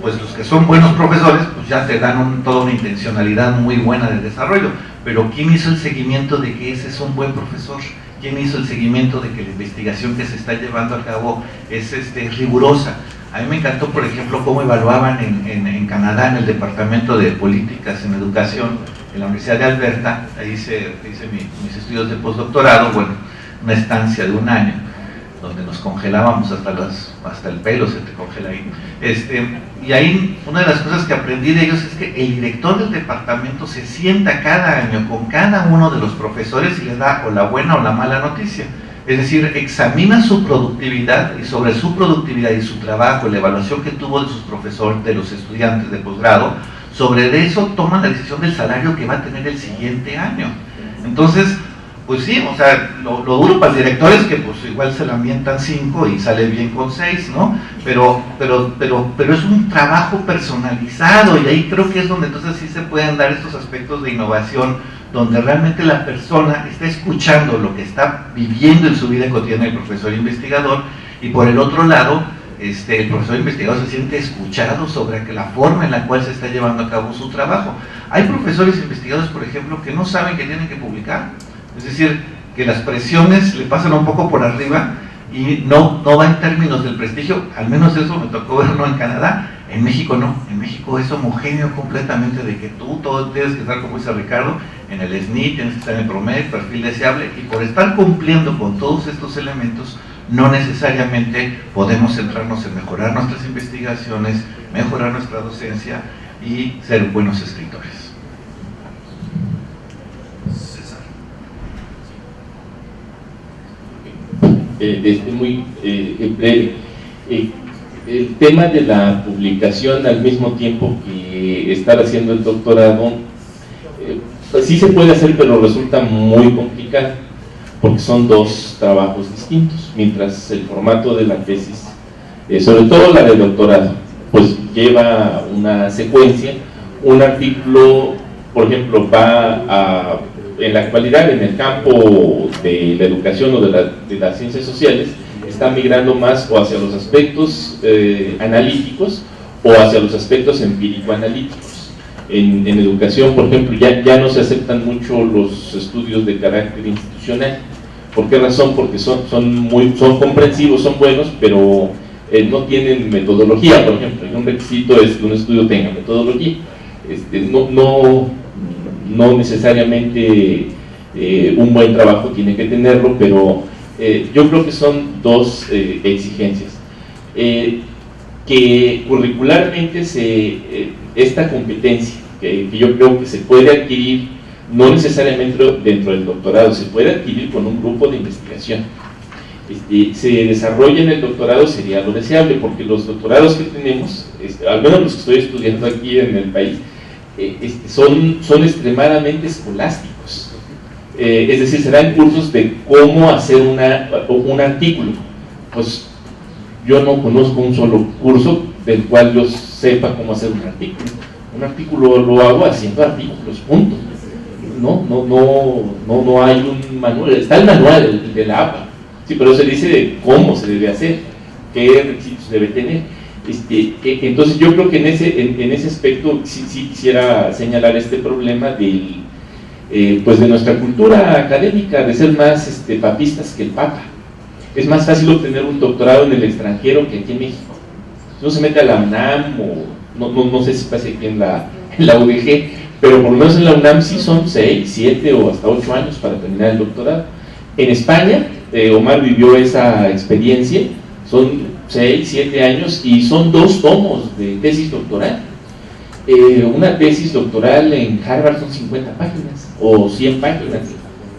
pues los que son buenos profesores, pues ya te dan toda una intencionalidad muy buena de desarrollo, pero ¿quién hizo el seguimiento de que ese es un buen profesor? quién hizo el seguimiento de que la investigación que se está llevando a cabo es rigurosa. A mí me encantó, por ejemplo, cómo evaluaban en Canadá, en el Departamento de Políticas en Educación, en la Universidad de Alberta. Ahí hice mis estudios de postdoctorado, bueno, una estancia de 1 año, donde nos congelábamos hasta el pelo se te congela ahí. Y ahí una de las cosas que aprendí de ellos es que el director del departamento se sienta cada año con cada uno de los profesores y les da o la buena o la mala noticia. Es decir, examina su productividad, y sobre su productividad y su trabajo, la evaluación que tuvo de sus profesores, de los estudiantes de posgrado, sobre eso toman la decisión del salario que va a tener el siguiente año. Entonces, pues sí, o sea, lo duro para el director es que pues igual se la mientan 5 y sale bien con 6, ¿no? Pero es un trabajo personalizado, y ahí creo que es donde entonces sí se pueden dar estos aspectos de innovación, donde realmente la persona está escuchando lo que está viviendo en su vida cotidiana el profesor investigador, y por el otro lado, el profesor investigador se siente escuchado sobre la forma en la cual se está llevando a cabo su trabajo. Hay profesores investigadores, por ejemplo, que no saben que tienen que publicar. Es decir, que las presiones le pasan un poco por arriba y no va en términos del prestigio. Al menos eso me tocó verlo en Canadá. En México no, en México es homogéneo completamente, de que tú todo tienes que estar, como dice Ricardo, en el SNI, tienes que estar en el promedio, perfil deseable, y por estar cumpliendo con todos estos elementos, no necesariamente podemos centrarnos en mejorar nuestras investigaciones, mejorar nuestra docencia y ser buenos escritores. Muy breve. El tema de la publicación al mismo tiempo que estar haciendo el doctorado, pues sí se puede hacer, pero resulta muy complicado, porque son 2 trabajos distintos, mientras el formato de la tesis, sobre todo la de doctorado, pues lleva una secuencia. Un artículo, por ejemplo, va en la actualidad, en el campo de la educación o de las ciencias sociales, está migrando más o hacia los aspectos analíticos o hacia los aspectos empírico-analíticos. En educación, por ejemplo, ya no se aceptan mucho los estudios de carácter institucional. ¿Por qué razón? Porque son comprensivos, son buenos, pero no tienen metodología, por ejemplo. Y un requisito es que un estudio tenga metodología. No necesariamente un buen trabajo tiene que tenerlo, pero yo creo que son 2 exigencias. Que curricularmente esta competencia, que yo creo que se puede adquirir, no necesariamente dentro del doctorado, se puede adquirir con un grupo de investigación. Se desarrolla en el doctorado, sería lo deseable, porque los doctorados que tenemos, al menos los que estoy estudiando aquí en el país, son extremadamente escolásticos. Es decir, se dan cursos de cómo hacer un artículo. Pues yo no conozco un solo curso del cual yo sepa cómo hacer un artículo. Un artículo lo hago haciendo artículos, punto. No hay un manual. Está el manual, el de la APA, sí, pero se dice de cómo se debe hacer, qué requisitos debe tener. Entonces yo creo que en ese aspecto sí quisiera señalar este problema pues de nuestra cultura académica, de ser más papistas que el Papa. Es más fácil obtener un doctorado en el extranjero que aquí en México. Si uno se mete a la UNAM, o no sé si pasa aquí en la UDG, pero por lo menos en la UNAM sí son 6, 7 o hasta 8 años para terminar el doctorado. En España, Omar vivió esa experiencia, son 6, 7 años y son 2 tomos de tesis doctoral. Una tesis doctoral en Harvard son 50 páginas o 100 páginas,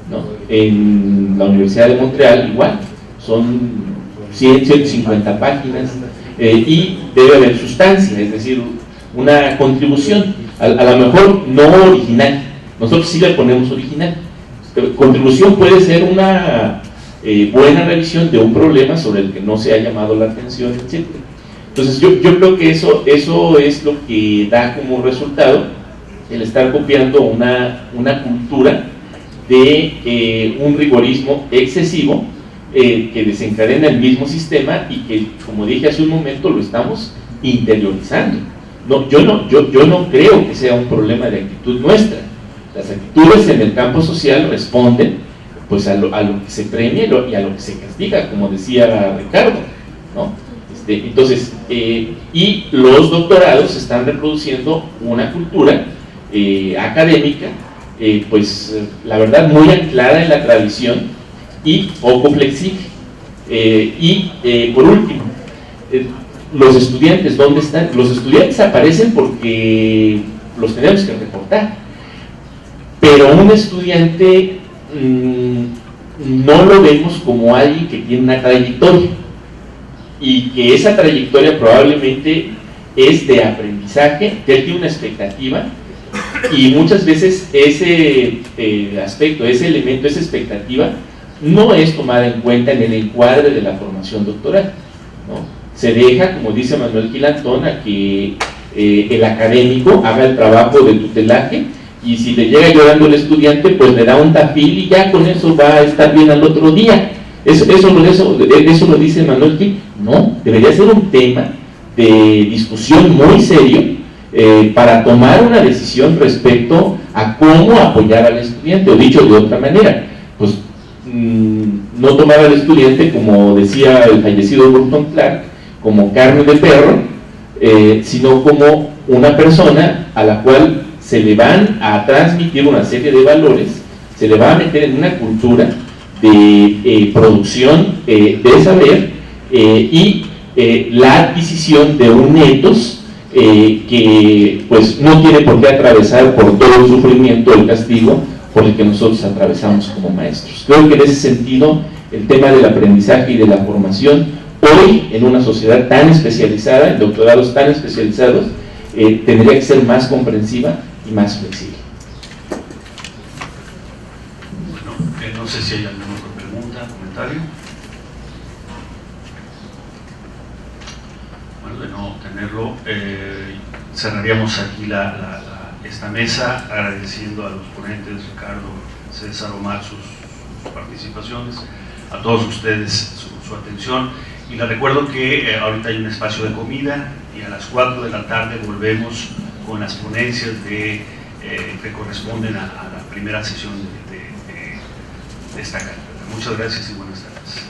¿no? En la Universidad de Montreal igual, son 100, 150 páginas, y debe haber sustancia, es decir, una contribución, a lo mejor no original, nosotros sí le ponemos original, pero contribución puede ser una buena revisión de un problema sobre el que no se ha llamado la atención, etc. Entonces yo creo que eso es lo que da como resultado el estar copiando una cultura de un rigorismo excesivo que desencadena el mismo sistema y que, como dije hace un momento, lo estamos interiorizando. Yo no creo que sea un problema de actitud nuestra. Las actitudes en el campo social responden pues a lo que se premia y a lo que se castiga, como decía Ricardo, ¿no? Entonces, y los doctorados están reproduciendo una cultura académica, pues la verdad muy anclada en la tradición y poco flexible. Por último, los estudiantes, ¿dónde están? Los estudiantes aparecen porque los tenemos que reportar, pero un estudiante no lo vemos como alguien que tiene una trayectoria, y que esa trayectoria probablemente es de aprendizaje, que él tiene una expectativa, y muchas veces ese aspecto, ese elemento, esa expectativa no es tomada en cuenta en el encuadre de la formación doctoral, ¿no? Se deja, como dice Manuel Quilantón, a que el académico haga el trabajo de tutelaje, y si le llega llorando el estudiante, pues le da un tafil y ya con eso va a estar bien al otro día. Eso lo dice Manuel Quilantón. No, debería ser un tema de discusión muy serio para tomar una decisión respecto a cómo apoyar al estudiante, o dicho de otra manera, pues no tomar al estudiante, como decía el fallecido Burton Clark, como carne de perro, sino como una persona a la cual se le van a transmitir una serie de valores, se le va a meter en una cultura de producción de saber, y la adquisición de un ethos que pues no tiene por qué atravesar por todo el sufrimiento, el castigo por el que nosotros atravesamos como maestros. Creo que en ese sentido el tema del aprendizaje y de la formación hoy, en una sociedad tan especializada, en doctorados tan especializados, tendría que ser más comprensiva y más flexible. Bueno, no sé si hay alguna otra pregunta, comentario. Bueno, de no tenerlo, cerraríamos aquí esta mesa agradeciendo a los ponentes, Ricardo, César, Omar, sus participaciones, a todos ustedes su atención, y les recuerdo que ahorita hay un espacio de comida y a las 4 de la tarde volvemos con las ponencias que corresponden a la primera sesión de esta cátedra. Muchas gracias y buenas tardes.